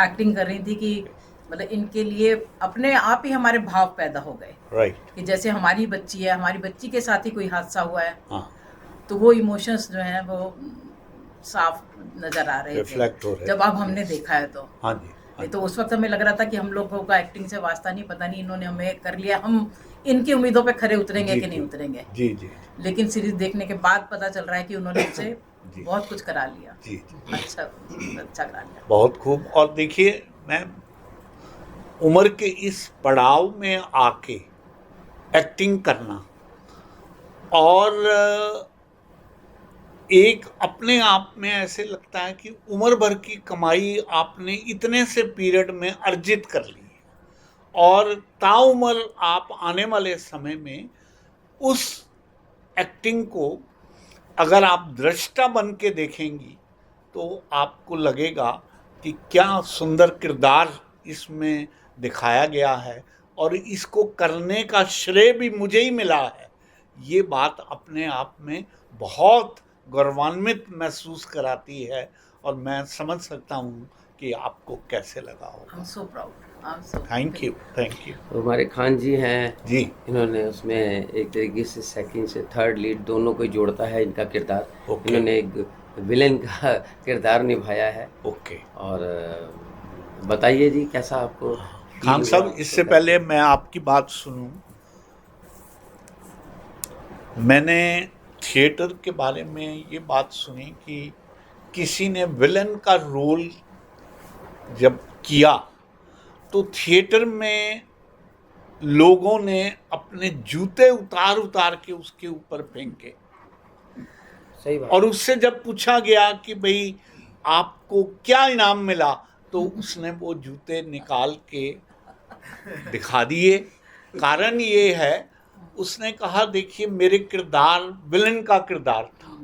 S5: एक्टिंग कर रही थी कि मतलब इनके लिए अपने आप ही हमारे भाव पैदा हो गए।
S1: राइट।
S5: कि जैसे हमारी बच्ची है, हमारी बच्ची के साथ ही कोई हादसा हुआ है।
S1: हाँ।
S5: तो वो इमोशंस जो हैं वो साफ नजर आ रहे थे
S1: रिफ्लेक्ट हो रहे
S5: जब अब हमने देखा है तो।
S1: हाँ जी।
S5: नहीं तो उस वक्त हमें लग रहा था कि हम लोगों का एक्टिंग से वास्ता नहीं, पता नहीं इन्होंने हमें कर लिया, हम इनकी उम्मीदों पे खरे उतरेंगे
S1: जी,
S5: कि नहीं
S1: जी।
S5: उतरेंगे।
S1: जी जी
S5: लेकिन सीरीज देखने के बाद पता चल रहा है कि उन्होंने हमसे
S1: जी।
S5: बहुत कुछ करा लिया,
S1: जी जी
S5: अच्छा करा लिया।
S1: बहुत खूब। और देखिए, मैं उम्र के इस पड़ाव में आके एक्टिंग करना और एक अपने आप में ऐसे लगता है कि उम्र भर की कमाई आपने इतने से पीरियड में अर्जित कर ली और ताउम्र आप आने वाले समय में उस एक्टिंग को अगर आप दृष्टा बन के देखेंगी तो आपको लगेगा कि क्या सुंदर किरदार इसमें दिखाया गया है और इसको करने का श्रेय भी मुझे ही मिला है। ये बात अपने आप में बहुत गौरवान्वित महसूस कराती है और मैं समझ सकता हूँ कि आपको कैसे लगा होगा।
S5: I'm so proud, I'm so
S1: thank you, thank you
S2: तो हमारे खान जी हैं
S1: जी।
S2: इन्होंने उसमें एक तरीके से सेकंड से थर्ड लीड दोनों को ही जोड़ता है इनका किरदार।
S1: ओके।
S2: इन्होंने एक विलेन का किरदार निभाया है।
S1: ओके
S2: और बताइए जी कैसा आपको
S1: खान
S2: feel
S1: साहब,
S2: हुआ?
S1: इससे पहले मैं आपकी बात सुनूं, मैंने थिएटर के बारे में ये बात सुनी कि किसी ने विलन का रोल जब किया तो थिएटर में लोगों ने अपने जूते उतार उतार के उसके ऊपर फेंके
S2: सही बात।
S1: और उससे जब पूछा गया कि भाई आपको क्या इनाम मिला तो उसने वो जूते निकाल के दिखा दिए। कारण ये है, उसने कहा देखिए मेरे किरदार विलन का किरदार था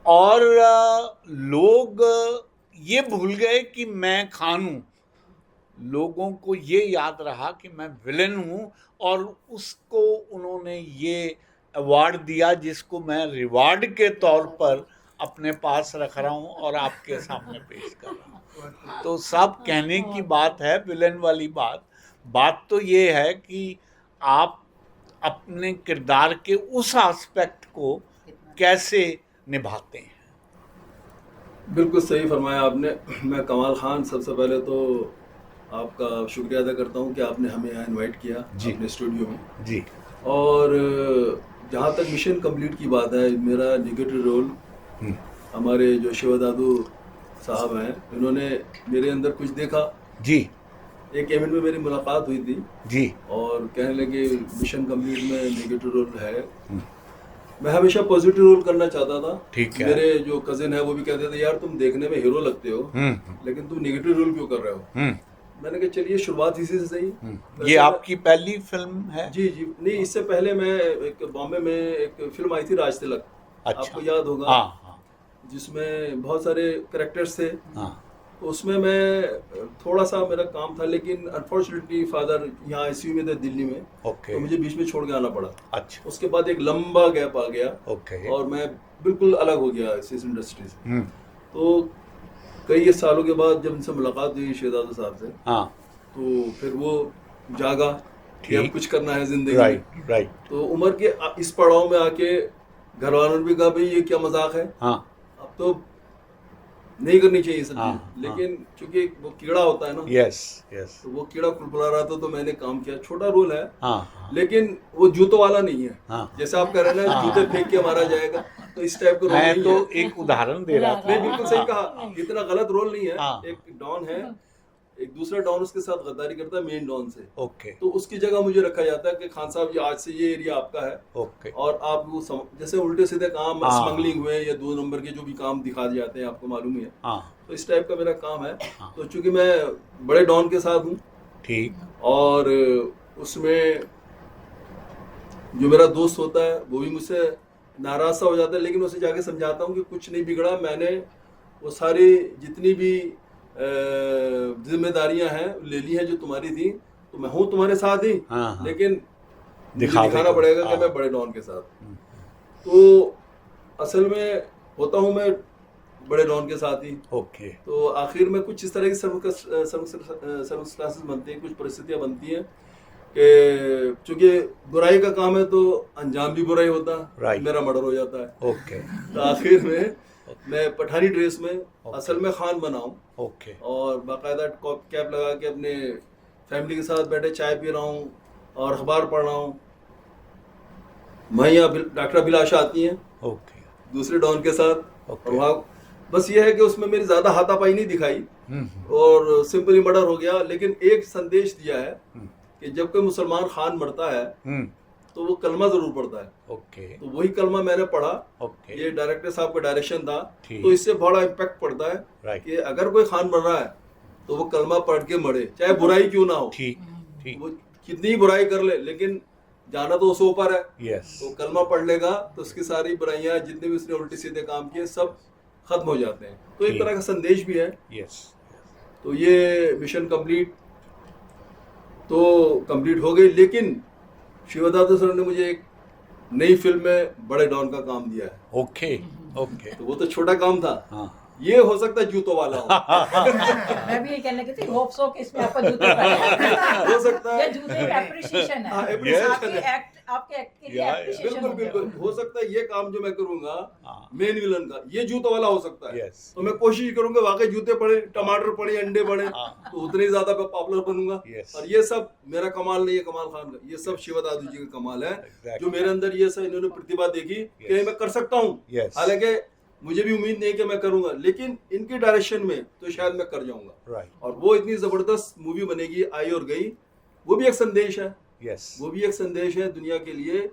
S1: और लोग ये भूल गए कि मैं खान हूँ, लोगों को ये याद रहा कि मैं विलन हूँ और उसको उन्होंने ये अवार्ड दिया जिसको मैं रिवार्ड के तौर पर अपने पास रख रहा हूँ और आपके सामने पेश कर रहा हूँ। तो सब कहने की बात है, विलन वाली बात तो ये है कि आप अपने किरदार के उस एस्पेक्ट को कैसे निभाते हैं।
S6: बिल्कुल सही फरमाया आपने। मैं कमाल खान, सबसे पहले तो आपका शुक्रिया अदा करता हूँ कि आपने हमें यहाँ इनवाइट किया
S1: जी।
S6: अपने स्टूडियो में।
S1: जी।
S6: और जहाँ तक मिशन कंप्लीट की बात है, मेरा नेगेटिव रोल हमारे जो शिवा दादू साहब हैं, इन्होंने मेरे अंदर कुछ देखा।
S1: जी।
S6: एक इवेंट में मेरी मुलाकात हुई थी
S1: जी।
S6: और कहने लगे मिशन कंप्लीट में नेगेटिव रोल है। मैं हमेशा पॉजिटिव रोल करना चाहता था।
S1: ठीक है।
S6: मेरे जो कजिन है वो भी कहते थे यार तुम देखने में हीरो लगते हो लेकिन तुम नेगेटिव रोल क्यों कर रहे हो। मैंने कहा चलिए शुरुआत इसी से सही।
S1: ये आपकी पहली फिल्म है?
S6: जी जी नहीं, इससे पहले मैं एक बॉम्बे में एक फिल्म आई थी राज तिलक।
S1: अच्छा।
S6: आपको याद होगा।
S1: हाँ।
S6: जिसमें बहुत सारे कैरेक्टर्स थे।
S1: हाँ।
S6: तो उसमें मैं थोड़ा सा मेरा काम था, लेकिन अनफॉर्चुनेटली फादर यहाँ आईसीयू में थे दिल्ली में।
S1: ओके।
S6: तो मुझे बीच में छोड़ के आना पड़ा।
S1: अच्छा।
S6: उसके बाद एक लंबा गैप आ गया।
S1: ओके।
S6: और मैं बिल्कुल अलग हो गया इस इंडस्ट्री से। तो कई सालों के बाद जब इनसे मुलाकात हुई शेहजादा साहब से,
S1: हाँ,
S6: तो फिर वो जागा कि अब कुछ करना है जिंदगी में।
S1: राइट।
S6: तो उम्र के इस पड़ाव में आके घर वालों ने भी कहा भाई ये क्या मजाक है,
S1: हाँ।
S6: अब तो नहीं करनी चाहिए सब
S1: हाँ,
S6: चीज। लेकिन चूंकि वो कीड़ा होता है ना,
S1: यस यस।
S6: तो वो कीड़ा कुलकुला रहा था तो मैंने काम किया। छोटा रोल है।
S1: हाँ।
S6: लेकिन वो जूतों वाला नहीं है।
S1: हाँ।
S6: जैसे आप कह रहे हैं ना जूते फेंक के मारा जाएगा, तो इस टाइप का रोल
S1: मैं
S6: नहीं
S1: तो
S6: है।
S1: एक उदाहरण दे रहा था।
S6: नहीं, बिल्कुल सही कहा। इतना गलत रोल नहीं है।
S1: हाँ।
S6: एक डॉन है, एक दूसरा डॉन उसके साथ गद्दारी करता है मेन डॉन से।
S1: ओके।
S6: तो उसकी जगह मुझे रखा जाता है कि खान साहब ये आज से ये एरिया आपका है।
S1: ओके।
S6: और आप वो जैसे उल्टे सीधे काम,
S1: हाँ।
S6: स्मगलिंग हुए या 2 नंबर के जो भी काम दिखा दिए जाते हैं, आपको मालूम ही है।
S1: हाँ।
S6: तो इस टाइप का मेरा काम है।
S1: हाँ।
S6: तो चूंकि मैं बड़े डॉन के साथ हूँ
S1: ठीक।
S6: और उसमें जो मेरा दोस्त होता है वो भी मुझसे नाराज सा हो जाता है, लेकिन उसे जाके समझाता हूँ कि कुछ नहीं बिगड़ा, मैंने वो सारी जितनी भी जिम्मेदारियां हैं ले ली हैं जो तुम्हारी थी, तो मैं हूँ तुम्हारे साथ ही।
S1: हाँ।
S6: लेकिन मुझे
S1: दिखावे
S6: दिखाना
S1: को।
S6: पड़ेगा कि
S1: हाँ।
S6: मैं बड़े डॉन के साथ। तो असल में होता हूँ मैं बड़े डॉन के साथ ही।
S1: ओके।
S6: तो आखिर में कुछ इस तरह की सर्वस्टांसेस बनती हैं, कुछ परिस्थितियां बनती हैं कि चूंकि बुराई का काम है तो अंजाम भी बुराई होता है।
S1: Right.
S6: मेरा मर्डर हो जाता है।
S1: ओके।
S6: तो आखिर में मैं पठानी ड्रेस में असल में खान बना हूँ
S1: ओके
S6: और बाकायदा कैप लगा के अपने फैमिली के साथ बैठे चाय पी रहा हूँ और अखबार पढ़ रहा हूँ। यहाँ डॉक्टर अभिलाषा आती हैं
S1: ओके
S6: दूसरे डॉन के साथ
S1: Okay.
S6: और वहाँ बस ये है कि उसमें मेरी ज्यादा हाथापाई नहीं दिखाई और सिंपली मर्डर हो गया, लेकिन एक संदेश दिया है कि जब कोई मुसलमान खान मरता है तो वो कलमा जरूर पढ़ता है।
S1: ओके
S6: तो वही कलमा मैंने पढ़ा।
S1: ओके
S6: ये डायरेक्टर साहब का डायरेक्शन था,
S1: ठीक।
S6: तो इससे बड़ा इम्पैक्ट पड़ता है
S1: राइट
S6: कि अगर कोई खान मर रहा है तो वो कलमा पढ़ के मरे, चाहे बुराई क्यों ना हो,
S1: ठीक ठीक
S6: वो कितनी ही बुराई कर ले, लेकिन जाना तो उससे ऊपर है।
S1: यस
S6: तो कलमा पढ़ लेगा तो उसकी सारी बुराइयां जितने भी उसने उल्टे सीधे काम किए सब खत्म हो जाते हैं। तो एक
S1: ठीक।
S6: तरह का संदेश भी है।
S1: यस
S6: तो ये मिशन कंप्लीट हो गई, लेकिन शिवदाता सर ने मुझे एक नई फिल्म में बड़े डॉन का काम दिया है।
S1: ओके ओके
S6: तो वो तो छोटा काम था,
S1: हाँ
S6: ये हो सकता है जूतों वाला हो।
S5: मैं भी ये कहने लगी थी होप सो कि इसमें आपका जूते का
S6: हो सकता
S5: ये
S6: है।
S5: जूते का एप्रिसिएशन
S6: हाँ,
S5: है,
S6: appreciation
S5: आपके
S6: है।
S5: आपके एक्ट के लिए
S1: Yeah,
S5: एप्रिसिएशन
S6: बिल्कुल बिल्कुल हो सकता है ये काम जो मैं करूंगा
S1: हाँ।
S6: मेन विलन का ये जूतों वाला हो सकता है।
S1: Yes.
S6: तो मैं कोशिश करूंगा वाकई जूते पड़े, टमाटर पड़े, अंडे पड़े,
S1: हाँ।
S6: तो उतने ही ज्यादा मैं पॉपुलर बनूंगा।
S1: Yes.
S6: और ये सब मेरा कमाल नहीं है कमाल खान का, ये सब शिवदादू जी का कमाल है।
S1: Exactly.
S6: जो मेरे अंदर ये सब इन्होंने प्रतिभा देखी कि
S1: Yes.
S6: मैं कर सकता हूँ।
S1: Yes.
S6: हालांकि मुझे भी उम्मीद नहीं कि मैं करूंगा, लेकिन इनके डायरेक्शन में तो शायद मैं कर जाऊंगा।
S1: राइट
S6: और वो इतनी जबरदस्त मूवी बनेगी, आई और गई। वो भी एक संदेश है,
S1: यस
S6: वो भी एक संदेश है दुनिया के लिए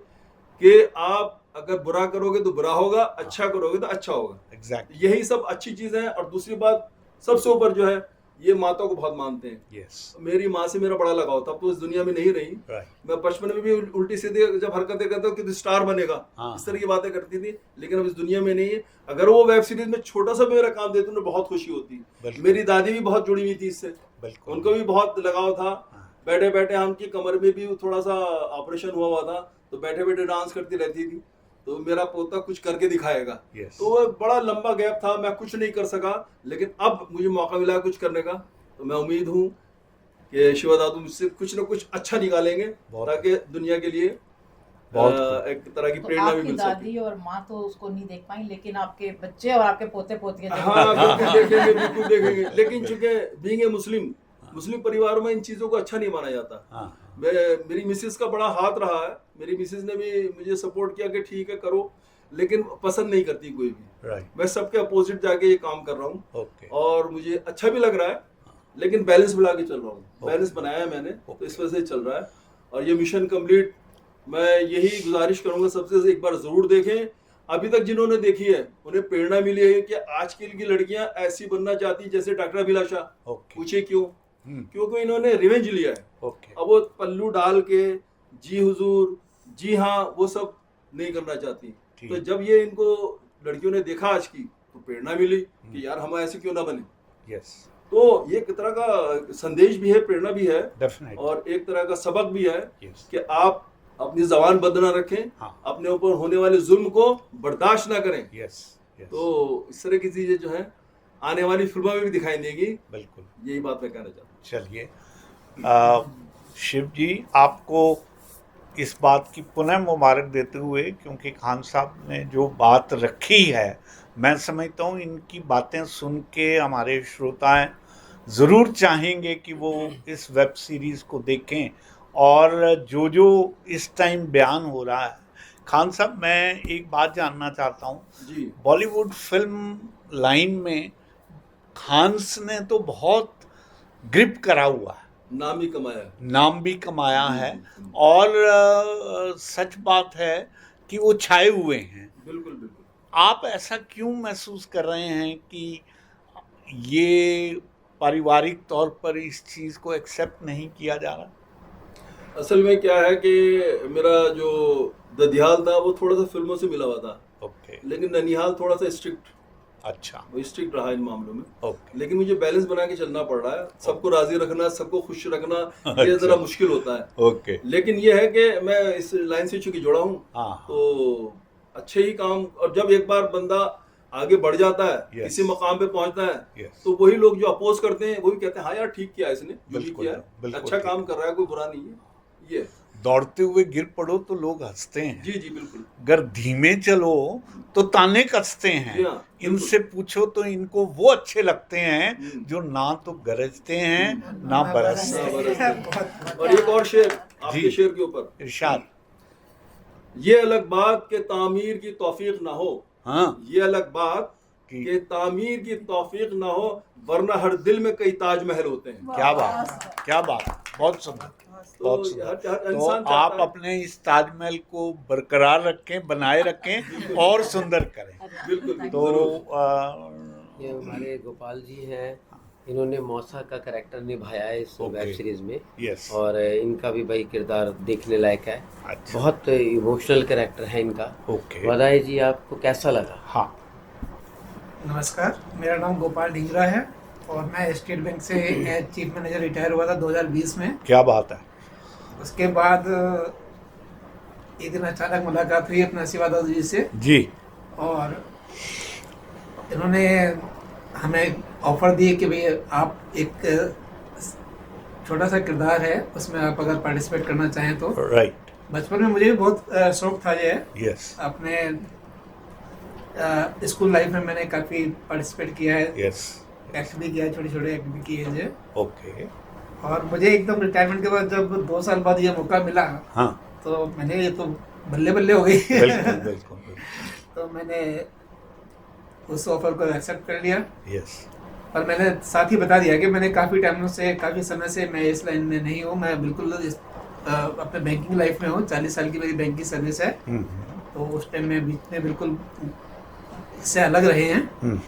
S6: कि आप अगर बुरा करोगे तो बुरा होगा, अच्छा करोगे तो अच्छा होगा।
S1: एग्जैक्टली
S6: यही सब अच्छी चीज है। और दूसरी बात सबसे ऊपर जो है, ये माता को बहुत मानते हैं।
S1: यस
S6: मेरी माँ से मेरा बड़ा लगाव था, तो इस दुनिया में नहीं रही।
S1: राइट
S6: मैं बचपन में भी उल्टी सीधे जब हरकतें करता हूँ कि तू स्टार बनेगा,
S1: हाँ।
S6: इस तरह की बातें करती थी, लेकिन अब इस दुनिया में नहीं है। अगर वो वेब सीरीज में छोटा सा भी मेरा काम देते तो बहुत खुशी होती।
S1: बिल्कुल।
S6: मेरी दादी भी बहुत जुड़ी हुई थी इससे,
S1: बिल्कुल
S6: उनको भी बहुत लगाव था।
S1: हाँ।
S6: बैठे बैठे उनकी कमर में भी थोड़ा सा ऑपरेशन हुआ था, तो बैठे बैठे डांस करती रहती थी। तो मेरा पोता कुछ करके दिखाएगा।
S1: Yes.
S6: तो वो बड़ा लंबा गैप था, मैं कुछ नहीं कर सका, लेकिन अब मुझे मौका मिला कुछ करने का। तो मैं उम्मीद हूँ कि शिवदादू मुझसे कुछ ना कुछ अच्छा निकालेंगे,
S1: बहुत
S6: ताकि दुनिया के लिए
S1: बहुत
S6: एक तरह की
S5: तो
S6: प्रेरणा भी
S5: आपकी
S6: मिल सके।
S5: दादी और माँ तो उसको नहीं देख पाई, लेकिन आपके बच्चे और आपके पोते पोतियां
S6: हाँ बिल्कुल देखेंगे, बिल्कुल देखेंगे। लेकिन चूंकि बीइंग ए मुस्लिम परिवारों में इन चीज़ों को अच्छा नहीं माना जाता।
S1: हाँ
S6: मेरी मिसेस का बड़ा हाथ रहा है, मेरी मिसेस ने भी मुझे सपोर्ट किया कि ठीक है करो, लेकिन पसंद नहीं करती कोई भी।
S1: राइट
S6: मैं सबके अपोजिट जाके ये काम कर रहा हूँ
S1: ओके
S6: और मुझे अच्छा भी लग रहा है, लेकिन बैलेंस बना के चल रहा हूँ। बैलेंस बनाया है मैंने, तो इस वजह से चल रहा है। और ये मिशन कंप्लीट, मैं यही गुजारिश करूंगा सबसे, एक बार जरूर देखें। अभी तक जिन्होंने देखी है उन्हें प्रेरणा मिली है कि आजकल की लड़कियां ऐसी बनना चाहती जैसे डॉक्टर अभिलाषा।
S1: ओके
S6: पूछे क्यों? क्योंकि इन्होंने रिवेंज लिया है।
S1: ओके
S6: अब वो पल्लू डाल के जी हुजूर, जी हाँ, वो सब नहीं करना चाहती।
S1: ठीक।
S6: तो जब ये इनको लड़कियों ने देखा आज की, तो प्रेरणा मिली कि यार हम ऐसे क्यों ना बने।
S1: यस
S6: तो ये एक तरह का संदेश भी है, प्रेरणा भी है,
S1: डेफिनेटली
S6: और एक तरह का सबक भी है
S1: यस
S6: कि आप अपनी जबान बंद ना रखें,
S1: हाँ।
S6: अपने ऊपर होने वाले जुल्म को बर्दाश्त ना करें।
S1: यस यस
S6: तो इस तरह की चीजें जो है आने वाली फिल्मों में भी दिखाई देगी।
S1: बिल्कुल।
S6: यही बात मैं कहना चाहता हूँ।
S1: चलिए शिव जी, आपको इस बात की पुनः मुबारक देते हुए, क्योंकि खान साहब ने जो बात रखी है, मैं समझता हूँ इनकी बातें सुन के हमारे श्रोताएं ज़रूर चाहेंगे कि वो इस वेब सीरीज़ को देखें। और जो जो इस टाइम बयान हो रहा है, खान साहब मैं एक बात जानना चाहता हूँ,
S6: जी
S1: बॉलीवुड फिल्म लाइन में खान्स ने तो बहुत ग्रिप करा हुआ है,
S6: नाम ही कमाया है।
S1: नाम भी कमाया है, और सच बात है कि वो छाए हुए हैं।
S6: बिल्कुल बिल्कुल।
S1: आप ऐसा क्यों महसूस कर रहे हैं कि ये पारिवारिक तौर पर इस चीज़ को एक्सेप्ट नहीं किया जा रहा?
S6: असल में क्या है कि मेरा जो ददियाल था वो थोड़ा सा फिल्मों से मिला हुआ था,
S1: ओके
S6: लेकिन ननिहाल थोड़ा सा
S1: अच्छा
S6: स्ट्रिक्ट रहा इन मामलों में।
S1: ओके
S6: लेकिन मुझे बैलेंस बना के चलना पड़ रहा है, सबको राजी रखना, सबको खुश रखना, ये
S1: अच्छा।
S6: जरा मुश्किल होता है।
S1: ओके
S6: लेकिन ये है कि मैं इस लाइन से चूंकि जुड़ा हूँ,
S1: हाँ
S6: तो अच्छे ही काम। और जब एक बार बंदा आगे बढ़ जाता है,
S1: Yes.
S6: किसी मकाम पे पहुंचता है,
S1: यस
S6: तो वही लोग जो अपोज करते हैं वो भी कहते हैं हाँ यार ठीक किया इसने, जो भी
S1: बिल्कुल,
S6: किया है,
S1: बिल्कुल
S6: अच्छा
S1: ठीक।
S6: काम कर रहा है, कोई बुरा नहीं है। ये
S1: दौड़ते हुए गिर पड़ो तो लोग हंसते हैं,
S6: जी जी बिल्कुल।
S1: अगर धीमे चलो तो ताने कसते हैं।
S6: जी हाँ, बिल्कुल।
S1: इनसे पूछो तो इनको वो अच्छे लगते हैं जो ना तो गरजते हैं ना बरसते हैं।
S6: और एक और शेर आपके
S1: जी।
S6: शेर के ऊपर,
S1: इरशाद।
S6: ये अलग बात के तामीर की तौफीक ना हो,
S1: हाँ,
S6: ये अलग बात
S1: कि-
S6: के तामीर की तौफीक ना हो, वरना हर दिल में कई ताजमहल होते हैं।
S1: क्या बात, क्या बात, बहुत सुंदर, बहुत
S6: तो
S1: सुंदर।
S6: हर
S1: तो
S6: इंसान चाहता
S1: आप
S6: है-
S1: अपने इस ताजमहल को बरकरार रखें, बनाए रखें और सुंदर करें।
S6: बिल्कुल
S1: तो
S6: जरूर।
S2: ये हमारे गोपाल जी हैं, इन्होंने मौसा का कैरेक्टर निभाया है इस
S1: ओके।
S2: वेब सीरीज में,
S1: यस,
S2: और इनका भी भाई किरदार देखने लायक है।
S1: अच्छा,
S2: बहुत इमोशनल कैरेक्टर है इनका।
S1: ओके,
S2: बधाई जी, आपको कैसा लगा?
S1: हाँ,
S7: नमस्कार, मेरा नाम गोपाल ढींगरा है और मैं स्टेट बैंक से एज चीफ मैनेजर रिटायर हुआ था 2020 में।
S1: क्या बात है।
S7: उसके बाद एक दिन अचानक मुलाकात हुई अपने आशीर्वाद दादू जी से,
S1: जी,
S7: और इन्होंने हमें ऑफर दी कि भाई आप एक छोटा सा किरदार है उसमें आप अगर पार्टिसिपेट करना चाहें तो।
S1: राइट,
S7: बचपन में मुझे भी बहुत शौक था ये।
S1: यस,
S7: अपने स्कूल लाइफ में मैंने काफ़ी पार्टिसिपेट किया है,
S1: यस,
S7: एक्ट भी किया है, छोटे छोटे एक्ट भी किए हैं।
S1: ओके,
S7: और मुझे एकदम रिटायरमेंट के बाद जब 2 साल बाद ये मौका मिला
S1: हाँ,
S7: तो मैंने ये तो बल्ले बल्ले हो गई।
S1: बिल्कुल बिल्कुल,
S7: तो मैंने उस ऑफर को एक्सेप्ट कर लिया।
S1: यस,
S7: और मैंने साथ ही बता दिया कि मैंने काफ़ी समय से मैं इस लाइन में नहीं हूँ, मैं बिल्कुल अपने बैंकिंग लाइफ में हूँ। 40 साल की मेरी बैंकिंग सर्विस है। तो उस टाइम में बीच में बिल्कुल इससे अलग रहे हैं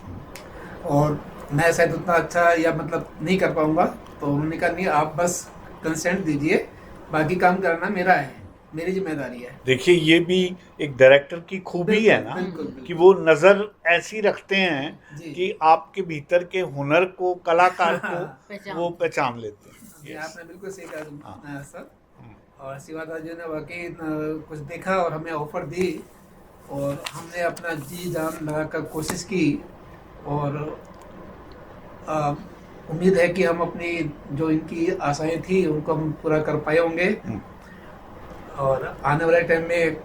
S7: और मैं शायद उतना अच्छा या मतलब नहीं कर पाऊंगा। तो उन्होंने कहा नहीं, आप बस कंसेंट दीजिए, बाकी काम करना मेरा है, मेरी जिम्मेदारी है।
S1: देखिए ये भी एक डायरेक्टर की खूबी है ना,
S7: बिल्कुल, बिल्कुल।
S1: कि वो नज़र ऐसी रखते हैं
S7: जी।
S1: कि आपके भीतर के हुनर को, कलाकार को
S3: पहचान।
S1: वो पहचान लेते हैं।
S7: जी,
S1: Yes.
S7: आपने बिल्कुल सही कहा
S1: हाँ।
S7: सर। और शिवादा जी ने वाकई कुछ देखा और हमें ऑफर दी और हमने अपना जी जान लगाकर कोशिश की और उम्मीद है कि हम अपनी जो इनकी आशाएं थी उनको हम पूरा कर पाए होंगे। और आने वाले टाइम में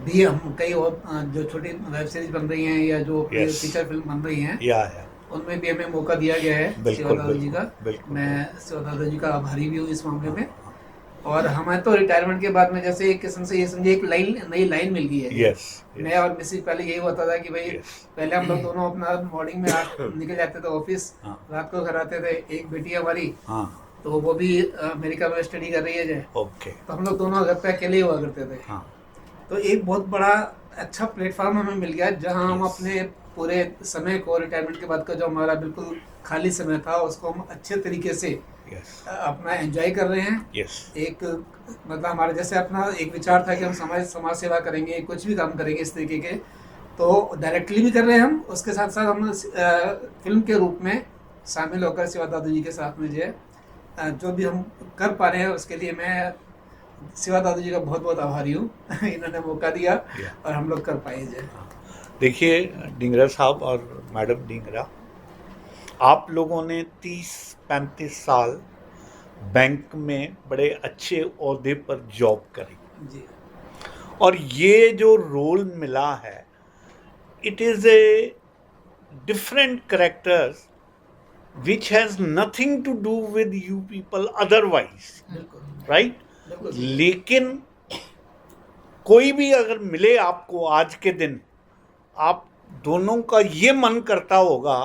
S7: भी हम कई और जो छोटी वेब सीरीज बन रही हैं या जो
S1: Yes.
S7: फीचर फिल्म बन रही हैं
S1: या
S7: उनमें भी हमें मौका दिया गया है
S1: बिल्कुल,
S7: शिवादा जी का।
S1: बिल्कुल।
S7: मैं शिवादा जी का आभारी भी हूँ इस मामले में। और हमें तो रिटायरमेंट के बाद में जैसे एक किस्म से ये समझिए एक नई लाइन मिल गई है।
S1: यस,
S7: मैं और मिसिज पहले यही होता था कि भाई
S1: Yes.
S7: पहले हम लोग दोनों अपना मॉर्निंग में निकल जाते थे ऑफिस,
S1: हाँ।
S7: रात को घर आते थे। एक बेटी है हमारी,
S1: हाँ,
S7: तो वो भी अमेरिका में स्टडी कर रही है जो,
S1: ओके,
S7: तो हम लोग दोनों घर पे अकेले ही हुआ करते थे।
S1: हाँ,
S7: तो एक बहुत बड़ा अच्छा प्लेटफॉर्म हमें मिल गया जहां हम
S1: Yes.
S7: अपने पूरे समय को, रिटायरमेंट के बाद का जो हमारा बिल्कुल खाली समय था उसको हम अच्छे तरीके से
S1: यस,
S7: अपना एंजॉय कर रहे हैं।
S1: यस,
S7: एक मतलब हमारे जैसे अपना एक विचार था कि हम समाज सेवा करेंगे, कुछ भी काम करेंगे इस तरीके के, तो डायरेक्टली भी कर रहे हैं हम। उसके साथ साथ हम फिल्म के रूप में शामिल होकर शिवा दादू जी के साथ में जो है जो भी हम कर पा रहे हैं उसके लिए मैं शिवा दादू जी का बहुत बहुत आभारी हूँ। इन्होंने मौका दिया और हम लोग कर पाए जो।
S1: देखिए डिंगरा साहब और मैडम डिंगरा, आप लोगों ने 30-35 साल बैंक में बड़े अच्छे ओहदे पर जॉब करी
S7: जी।
S1: और ये जो रोल मिला है, it is a different characters which has nothing to do with you people otherwise,
S7: बिल्कुल
S1: right?
S7: बिल्कुल।
S1: लेकिन कोई भी अगर मिले आपको आज के दिन, आप दोनों का ये मन करता होगा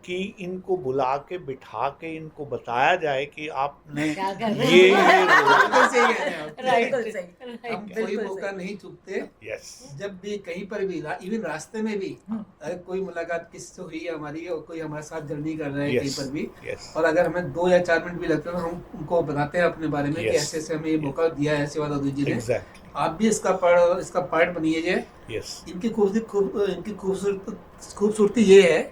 S1: कि इनको बुला के बिठा के इनको बताया जाए कि आपने
S3: क्या कर रहे
S1: ये
S7: बिल्कुल सही कह रहे हैं आप।
S5: बिल्कुल सही।
S7: हम कोई मौका नहीं चूकते।
S1: यस,
S7: जब भी कहीं पर भी इवन रास्ते में भी अगर कोई मुलाकात किसी से हुई है हमारी और कोई हमारे साथ जर्नी कर रहा है कहीं पर भी,
S1: यस,
S7: और अगर हमें 2 या 4 मिनट भी लगते हैं तो हम उनको बताते हैं अपने बारे में कि
S1: Yes.
S7: ऐसे ऐसे हमें ये मौका दिया है शिवा दादू जी ने।
S1: एग्जैक्टली,
S7: आप भी इसका पार्ट बनिए जे।
S1: यस,
S7: इनकी खूबसूरती ये है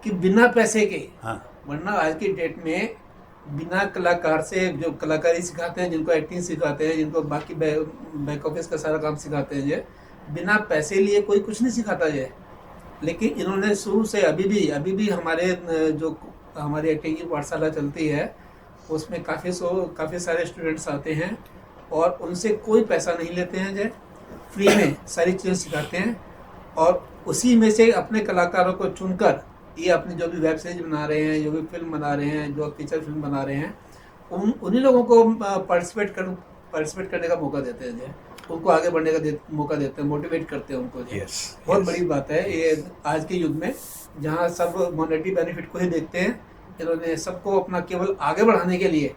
S7: कि बिना पैसे के,
S1: हाँ,
S7: वरना आज की डेट में बिना कलाकार से जो कलाकारी सिखाते हैं, जिनको एक्टिंग सिखाते हैं, जिनको बाकी बैक ऑफिस का सारा काम सिखाते हैं, बिना पैसे लिए कोई कुछ नहीं सिखाता है। लेकिन इन्होंने शुरू से अभी भी हमारे जो हमारी एक्टिंग की पाठशाला चलती है उसमें काफ़ी सारे स्टूडेंट्स आते हैं और उनसे कोई पैसा नहीं लेते हैं जय, फ्री में सारी चीज़ें सिखाते हैं। और उसी में से अपने कलाकारों को चुनकर ये अपनी जो भी वेब सीरीज बना रहे हैं, जो भी फिल्म बना रहे हैं, जो फीचर फिल्म बना रहे हैं, उन्हीं लोगों को पार्टिसिपेट करने का मौका देते हैं, उनको आगे बढ़ने का मौका देते हैं, मोटिवेट करते हैं उनको। बहुत बड़ी बात है ये आज के युग में, जहाँ सब मॉनेटरी बेनिफिट को ही देखते हैं। इन्होंने सबको अपना केवल आगे बढ़ाने के लिए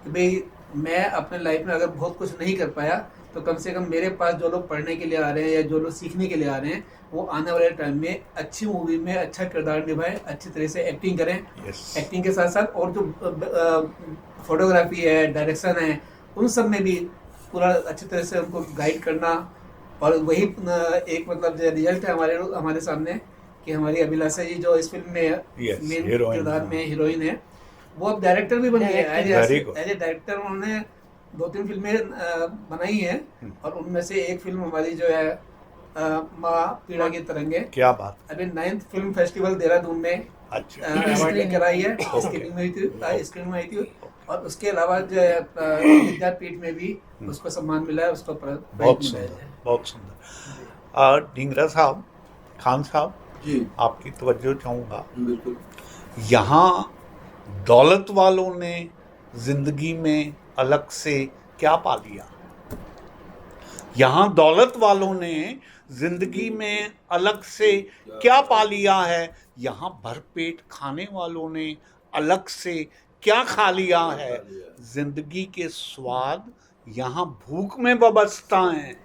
S7: कि भाई मैं अपने लाइफ में अगर बहुत कुछ नहीं कर पाया तो कम से कम मेरे पास जो लोग पढ़ने के लिए आ रहे हैं या जो लोग सीखने के लिए आ रहे हैं, वो आने वाले टाइम में अच्छी मूवी में अच्छा किरदार निभाएं, अच्छी तरह से एक्टिंग करें। एक्टिंग के साथ साथ और जो फोटोग्राफी है, डायरेक्शन है, उन सब में भी पूरा अच्छी तरह से उनको गाइड करना। और वही एक मतलब जो रिजल्ट है हमारे सामने कि हमारी अभिलाषा जी जो इस फिल्म में मेन किरदार में हीरोइन है, वो अब डायरेक्टर भी बन गई है। एज ए डायरेक्टर उन्होंने 2-3 फिल्में बनाई हैं और उनमें से एक फिल्म हमारी जो है माँ पीड़ा की तरंगे, क्या बात, अभी 9th फिल्म फेस्टिवल देहरादून में अवार्ड लेकर आई है, स्क्रीनिंग में आई थी। और उसके अलावा जो है विद्यापीठ में भी उसको सम्मान मिला है, उसको
S1: बहुत सुंदर। ढींगरा साहब, खान साहब
S6: जी,
S1: आपकी तवज्जो चाहूँगा।
S6: बिल्कुल।
S1: यहाँ दौलत वालों ने जिंदगी में अलग से क्या पा लिया? यहाँ दौलत वालों ने जिंदगी में अलग से क्या पा लिया है? यहाँ भरपेट खाने वालों ने अलग से क्या खा लिया है? जिंदगी के स्वाद यहाँ भूख में वाबस्ता हैं।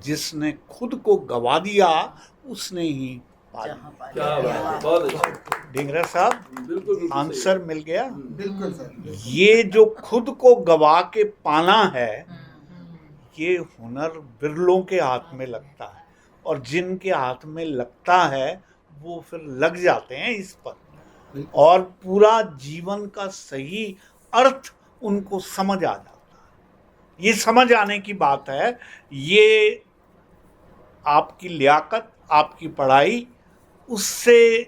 S1: जिसने खुद को गवा दिया उसने ही पा लिया। ढींगरा साहब,
S6: बिल्कुल
S1: आंसर मिल गया।
S7: बिल्कुल सर।
S1: ये जो खुद को गवा के पाना है, ये हुनर बिरलों के हाथ में लगता है, और जिनके हाथ में लगता है वो फिर लग जाते हैं इस पर, और पूरा जीवन का सही अर्थ उनको समझ आ जाता है। ये समझ आने की बात है। ये आपकी लियाकत, आपकी पढ़ाई, उससे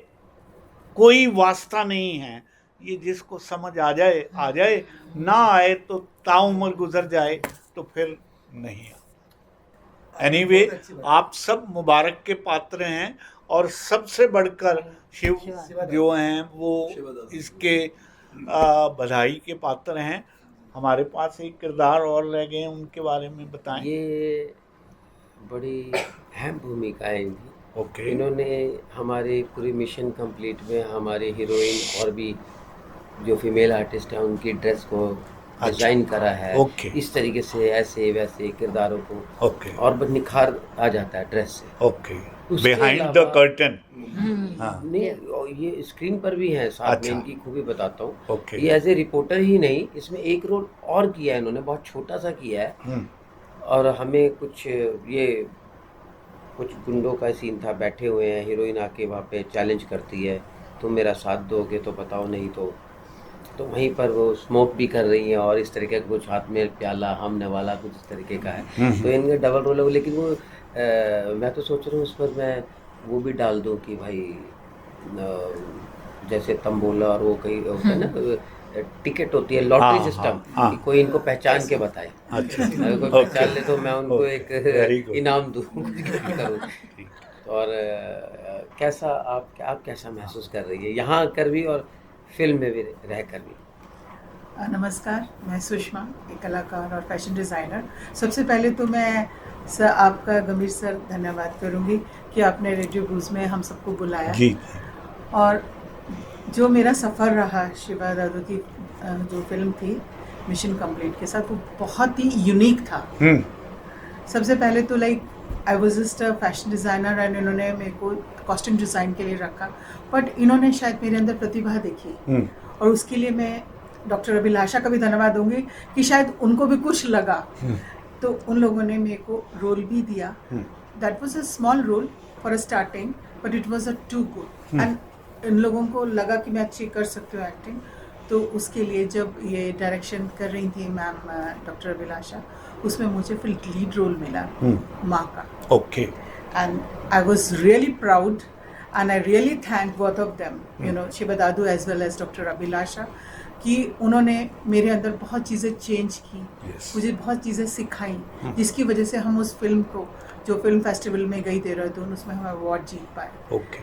S1: कोई वास्ता नहीं है। ये जिसको समझ आ जाए, ना आए तो ताउम्र गुजर जाए तो फिर नहीं आता। एनीवे, आप सब मुबारक के पात्र हैं, और सबसे बढ़कर शिव जो हैं वो इसके बधाई के पात्र हैं। हमारे पास एक किरदार और रह गए, उनके बारे में बताएं।
S2: ये बड़ी अहम भूमिका है इनकी।
S1: ओके।
S2: इन्होंने हमारे पूरी मिशन कंप्लीट में हमारे हीरोइन और भी जो फीमेल आर्टिस्ट हैं उनकी ड्रेस को डिजाइन करा है।
S1: ओके।
S2: इस तरीके से ऐसे वैसे किरदारों को
S1: ओके।
S2: और निखार आ जाता है ड्रेस से।
S1: ओके। Behind the curtain. हाँ।
S2: नहीं, ये स्क्रीन पर भी है साथ में। इनकी खूबी बताता हूँ।
S1: ओके।
S2: ये एज ए रिपोर्टर ही नहीं, इसमें एक रोल और किया है इन्होंने, बहुत छोटा सा किया है। और हमें कुछ गुंडों का सीन था, बैठे हुए हैं, हीरोइन आके वहाँ पे चैलेंज करती है, तुम मेरा साथ दोगे तो बताओ, नहीं तो वहीं पर वो स्मोक भी कर रही हैं, और इस तरीके का कुछ हाथ में प्याला हमने वाला कुछ इस तरीके का है। तो इनका डबल रोल है। लेकिन वो मैं तो सोच रहा हूँ उस पर मैं वो भी डाल दूँ कि भाई जैसे तंबोला और वो कहीं होता है ना, टिकट होती है, लॉटरी सिस्टम, कि कोई इनको पहचान के बताए।
S1: अच्छा।
S2: अगर कोई पहचान ले तो मैं उनको एक इनाम दूँ, करूँ। और कैसा आप कैसा महसूस कर रही है यहाँ आकर भी और फिल्म में भी रह कर भी?
S5: नमस्कार, मैं सुषमा, एक कलाकार और फैशन डिज़ाइनर। सबसे पहले तो मैं सर आपका गंभीर सर धन्यवाद करूँगी कि आपने रेडियो ब्लूज़ में हम सबको बुलाया
S1: जी।
S5: और जो मेरा सफ़र रहा शिवा दादू की जो फिल्म थी मिशन कंप्लीट के साथ, वो बहुत ही यूनिक था। सबसे पहले तो I was just a fashion designer and इन्होंने मेरे को कॉस्ट्यूम डिज़ाइन के लिए रखा, बट इन्होंने शायद मेरे अंदर प्रतिभा देखी और उसके लिए मैं डॉक्टर अभिलाषा का भी धन्यवाद दूंगी कि शायद उनको भी कुछ लगा, तो उन लोगों ने मेरे को रोल भी दिया। That was a small role for a starting, but it was a too good and इन लोगों को लगा कि मैं अच्छी कर सकती हूँ एक्टिंग। तो उसके लिए जब ये डायरेक्शन कर रही थी मैम डॉक्टर अभिलाषा, उसमें मुझे फिर लीड रोल मिला माँ का।
S1: Okay.
S5: And I was really proud and I really thank both of them, you know, Shiva Dadu as well as Dr. Abhilasha, कि उन्होंने मेरे अंदर बहुत चीज़ें चेंज की,
S1: Yes.
S5: मुझे बहुत चीज़ें सिखाई, जिसकी वजह से हम उस फिल्म को, जो फिल्म फेस्टिवल में गई देहरादून, उसमें हम अवार्ड जीत पाए।
S1: ओके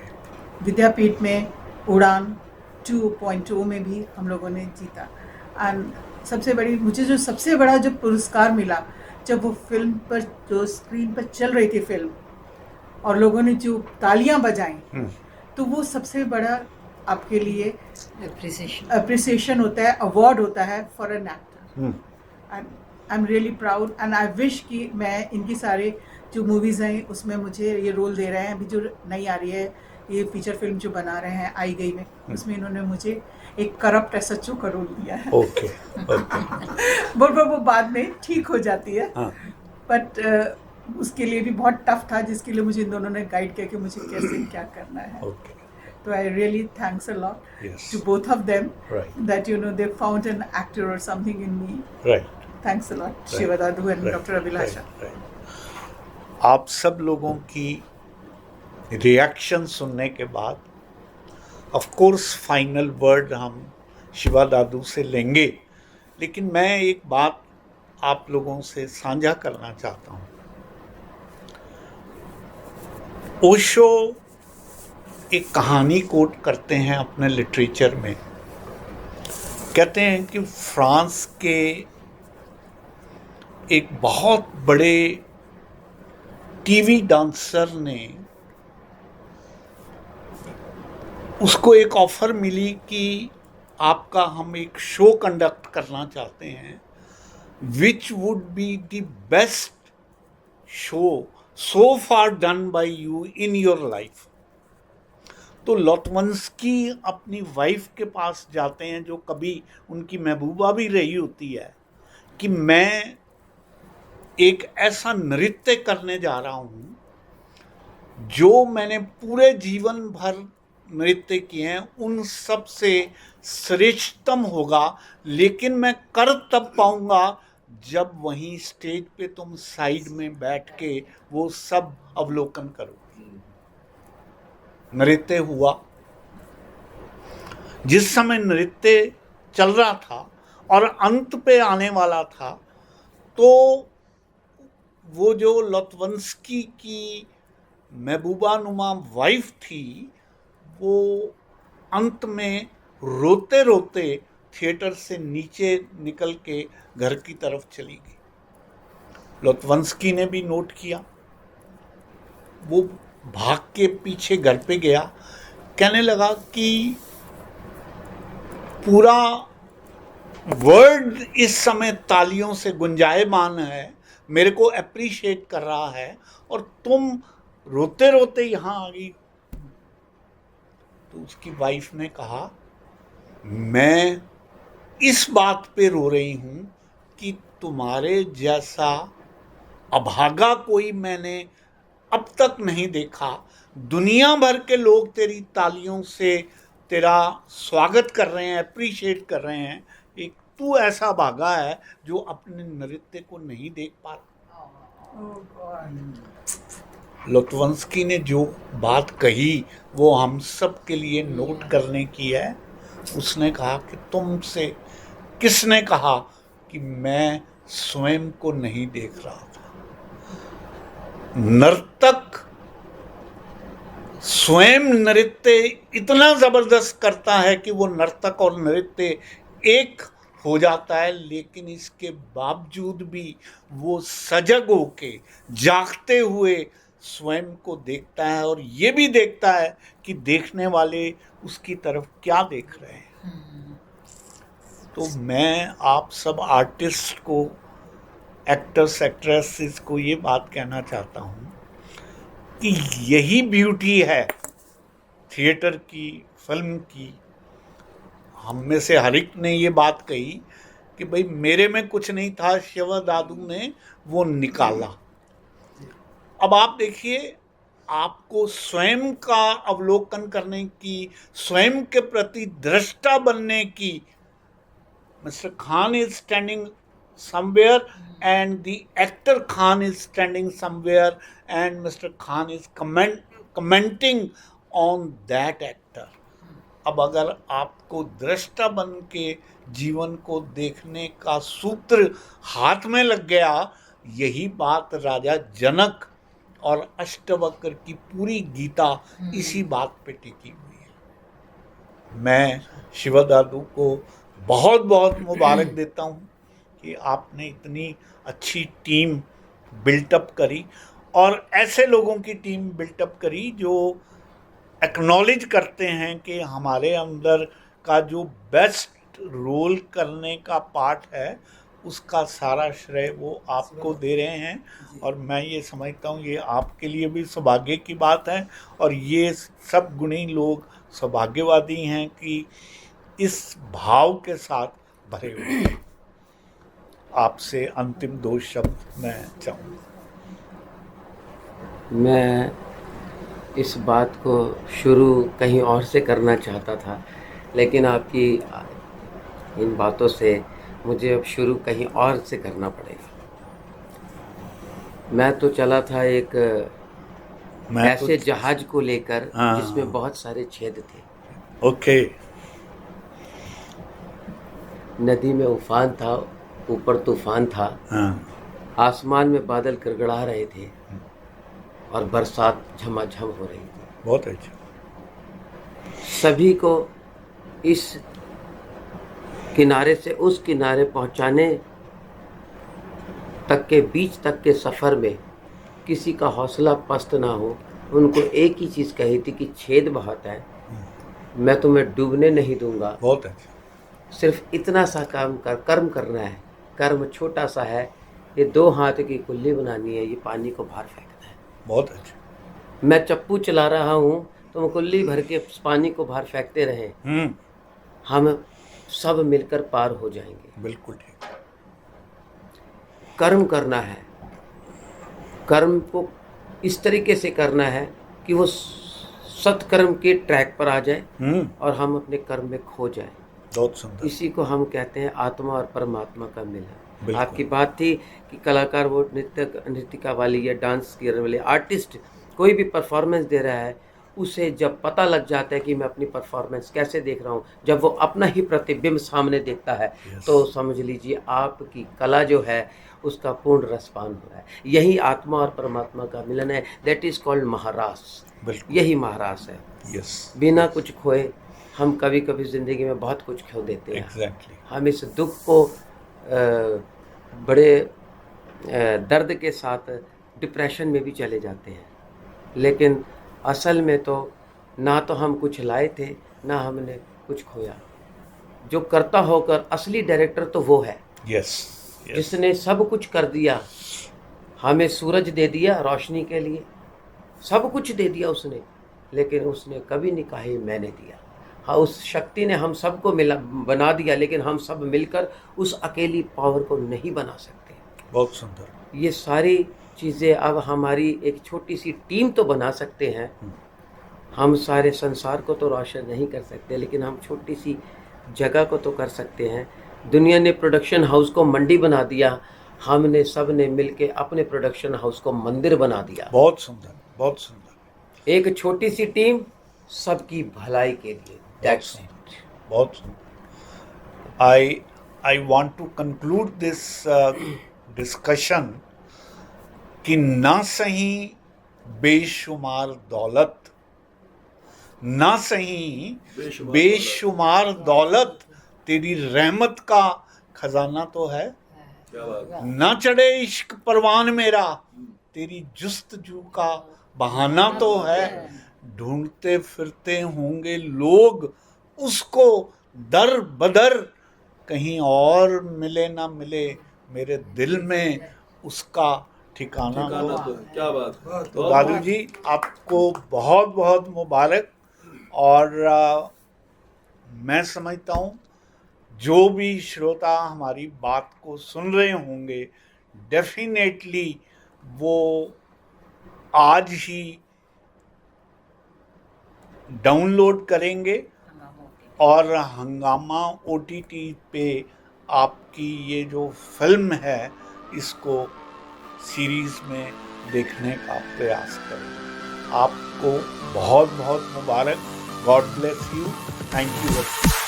S5: विद्यापीठ में उड़ान 2.0 में भी हम लोगों ने जीता। एंड मुझे जो सबसे बड़ा जो पुरस्कार मिला, जब वो फिल्म पर, जो स्क्रीन पर चल रही थी फिल्म और लोगों ने जो तालियां बजाई, तो वो सबसे बड़ा आपके लिए अप्रिसिएशन होता है, अवार्ड होता है for an actor. And I am really proud and I wish कि मैं इनकी सारे जो मूवीज़ हैं उसमें मुझे ये रोल दे रहे हैं। अभी जो नई आ रही है, ये फीचर फिल्म जो बना रहे हैं आई गई में, उसमें इन्होंने मुझे एक करप्ट SHO का रोल दिया है।
S1: ओके
S5: बट वो बाद में ठीक हो जाती है। बट उसके लिए भी बहुत टफ था, जिसके लिए मुझे इन दोनों ने गाइड किया कि मुझे कैसे क्या करना है।
S1: ओके
S5: तो I really thanks a lot
S1: Yes.
S5: to both of them,
S1: Right.
S5: that they found an actor or something in me.
S1: Right
S5: Thanks a lot, Shiva Dadu and Dr. Abhilasha.
S1: आप सब लोगों की रिएक्शन सुनने के बाद of course final word हम शिवा दादू से लेंगे, लेकिन मैं एक बात आप लोगों से साझा करना चाहता हूँ। ओशो एक कहानी कोट करते हैं अपने लिटरेचर में, कहते हैं कि फ्रांस के एक बहुत बड़े टीवी डांसर ने, उसको एक ऑफर मिली कि आपका हम एक शो कंडक्ट करना चाहते हैं, which would be the best show so far done by you in your life. तो लोटवंस्की अपनी वाइफ के पास जाते हैं, जो कभी उनकी महबूबा भी रही होती है, कि मैं एक ऐसा नृत्य करने जा रहा हूँ जो मैंने पूरे जीवन भर नृत्य किए हैं उन सब से श्रेष्ठतम होगा, लेकिन मैं कर तब पाऊंगा जब वहीं स्टेज पे तुम साइड में बैठ के वो सब अवलोकन करो। नृत्य हुआ। जिस समय नृत्य चल रहा था और अंत पे आने वाला था, तो वो जो लोटवंस्की की महबूबा नुमा वाइफ थी, वो अंत में रोते रोते थिएटर से नीचे निकल के घर की तरफ चली गई। लोटवंस्की ने भी नोट किया, वो भाग के पीछे घर पे गया, कहने लगा कि पूरा वर्ल्ड इस समय तालियों से गुंजायमान है, मेरे को अप्रिशिएट कर रहा है, और तुम रोते रोते यहाँ आ गई। तो उसकी वाइफ ने कहा, मैं इस बात पे रो रही हूँ कि तुम्हारे जैसा अभागा कोई मैंने अब तक नहीं देखा। दुनिया भर के लोग तेरी तालियों से तेरा स्वागत कर रहे हैं, अप्रिशिएट कर रहे हैं, एक तू ऐसा भागा है जो अपने नृत्य को नहीं देख पा रहा। लोटवंस्की ने जो बात कही वो हम सब के लिए नोट करने की है। उसने कहा कि तुमसे किसने कहा कि मैं स्वयं को नहीं देख रहा था। नर्तक स्वयं नृत्य इतना जबरदस्त करता है कि वो नर्तक और नृत्य एक हो जाता है, लेकिन इसके बावजूद भी वो सजग होके जागते हुए स्वयं को देखता है, और ये भी देखता है कि देखने वाले उसकी तरफ क्या देख रहे हैं। तो मैं आप सब आर्टिस्ट को, एक्टर्स एक्ट्रेसेस को ये बात कहना चाहता हूँ कि यही ब्यूटी है थिएटर की, फिल्म की। हम में से हर एक ने ये बात कही कि भाई मेरे में कुछ नहीं था, शिवा दादू ने वो निकाला। अब आप देखिए, आपको स्वयं का अवलोकन करने की, स्वयं के प्रति दृष्टा बनने की, mister Khan is standing somewhere and the actor Khan is standing somewhere and Mr. Khan is commenting on that actor. अब अगर आपको दृष्टा बन के जीवन को देखने का सूत्र हाथ में लग गया। यही बात राजा जनक और अष्टवक्र की पूरी गीता इसी बात पे टिकी हुई है। मैं शिवदादू को बहुत बहुत मुबारक देता हूँ कि आपने इतनी अच्छी टीम बिल्टअप करी और ऐसे लोगों की टीम बिल्टअप करी जो एक्नॉलेज करते हैं कि हमारे अंदर का जो बेस्ट रोल करने का पार्ट है उसका सारा श्रेय वो आपको दे रहे हैं। और मैं ये समझता हूँ ये आपके लिए भी सौभाग्य की बात है और ये सब गुणी लोग सौभाग्यवादी हैं कि इस भाव के साथ भरे हुए हैं। आपसे अंतिम 2 शब्द मैं चाहूँगा।
S2: मैं इस बात को शुरू कहीं और से करना चाहता था, लेकिन आपकी इन बातों से मुझे अब शुरू कहीं और से करना पड़ेगा। मैं तो चला था एक ऐसे जहाज को लेकर जिसमें बहुत सारे छेद थे।
S1: ओके।
S2: नदी में उफान था, ऊपर तूफान था, आसमान में बादल गड़गड़ा रहे थे और बरसात झमाझम हो रही थी।
S1: बहुत अच्छा।
S2: सभी को इस किनारे से उस किनारे पहुंचाने तक के बीच तक के सफ़र में किसी का हौसला पस्त ना हो। उनको एक ही चीज़ कही थी कि छेद बहुत है, मैं तुम्हें डूबने नहीं दूंगा।
S1: बहुत अच्छा।
S2: सिर्फ इतना सा काम कर्म करना है। कर्म छोटा सा है, ये 2 हाथ की कुल्ली बनानी है, ये पानी को बाहर फेंकना है।
S1: बहुत अच्छा।
S2: मैं चप्पू चला रहा हूँ, तुम कुल्ली भर के पानी को बाहर फेंकते रहें, हम सब मिलकर पार हो जाएंगे।
S1: बिल्कुल ठीक।
S2: कर्म करना है, कर्म को इस तरीके से करना है कि वो सत्कर्म के ट्रैक पर आ जाए और हम अपने कर्म में खो जाए।
S1: बहुत सुंदर।
S2: इसी को हम कहते हैं आत्मा और परमात्मा का मिलन। आपकी बात थी कि कलाकार वो नृत्यिका वाली या डांस करने वाले आर्टिस्ट कोई भी परफॉर्मेंस दे रहा है, उसे जब पता लग जाता है कि मैं अपनी परफॉर्मेंस कैसे देख रहा हूँ, जब वो अपना ही प्रतिबिंब सामने देखता है तो समझ लीजिए आपकी कला जो है उसका पूर्ण रसपान हो रहा है। यही आत्मा और परमात्मा का मिलन है। That is called Maharaas. यही महारास है। बिना कुछ खोए हम कभी कभी ज़िंदगी में बहुत कुछ खो देते हैं। हम इस दुख को बड़े दर्द के साथ डिप्रेशन में भी चले जाते हैं, लेकिन असल में तो ना तो हम कुछ लाए थे ना हमने कुछ खोया। जो करता होकर असली डायरेक्टर तो वो है जिसने सब कुछ कर दिया। हमें सूरज दे दिया रोशनी के लिए, सब कुछ दे दिया उसने, लेकिन उसने कभी नहीं कहा ये मैंने दिया। हाँ, उस शक्ति ने हम सबको बना दिया, लेकिन हम सब मिलकर उस अकेली पावर को नहीं बना सकते।
S1: बहुत सुंदर।
S2: ये सारी चीज़ें अब हमारी एक छोटी सी टीम तो बना सकते हैं। हम सारे संसार को तो रोशन नहीं कर सकते, लेकिन हम छोटी सी जगह को तो कर सकते हैं। दुनिया ने प्रोडक्शन हाउस को मंडी बना दिया, हमने सब ने मिलके अपने प्रोडक्शन हाउस को मंदिर बना दिया।
S1: बहुत सुंदर, बहुत सुंदर।
S2: एक छोटी सी टीम सबकी भलाई के लिए। That's it.
S1: बहुत सुंदर। I want to conclude this discussion कि ना सही बेशुमार दौलत, ना सही बेशुमार दौलत तेरी रहमत का खजाना तो है। ना चढ़े इश्क परवान मेरा तेरी जुस्तजू का बहाना तो है। ढूंढते फिरते होंगे लोग उसको दर बदर, कहीं और मिले ना मिले मेरे दिल में उसका ठिकाना तो।
S6: क्या बात।
S1: तो दादू जी आपको बहुत बहुत मुबारक। और मैं समझता हूँ जो भी श्रोता हमारी बात को सुन रहे होंगे डेफिनेटली वो आज ही डाउनलोड करेंगे और हंगामा OTT पे आपकी ये जो फिल्म है इसको सीरीज़ में देखने का प्रयास करें। आपको बहुत बहुत मुबारक। God bless you. Thank you.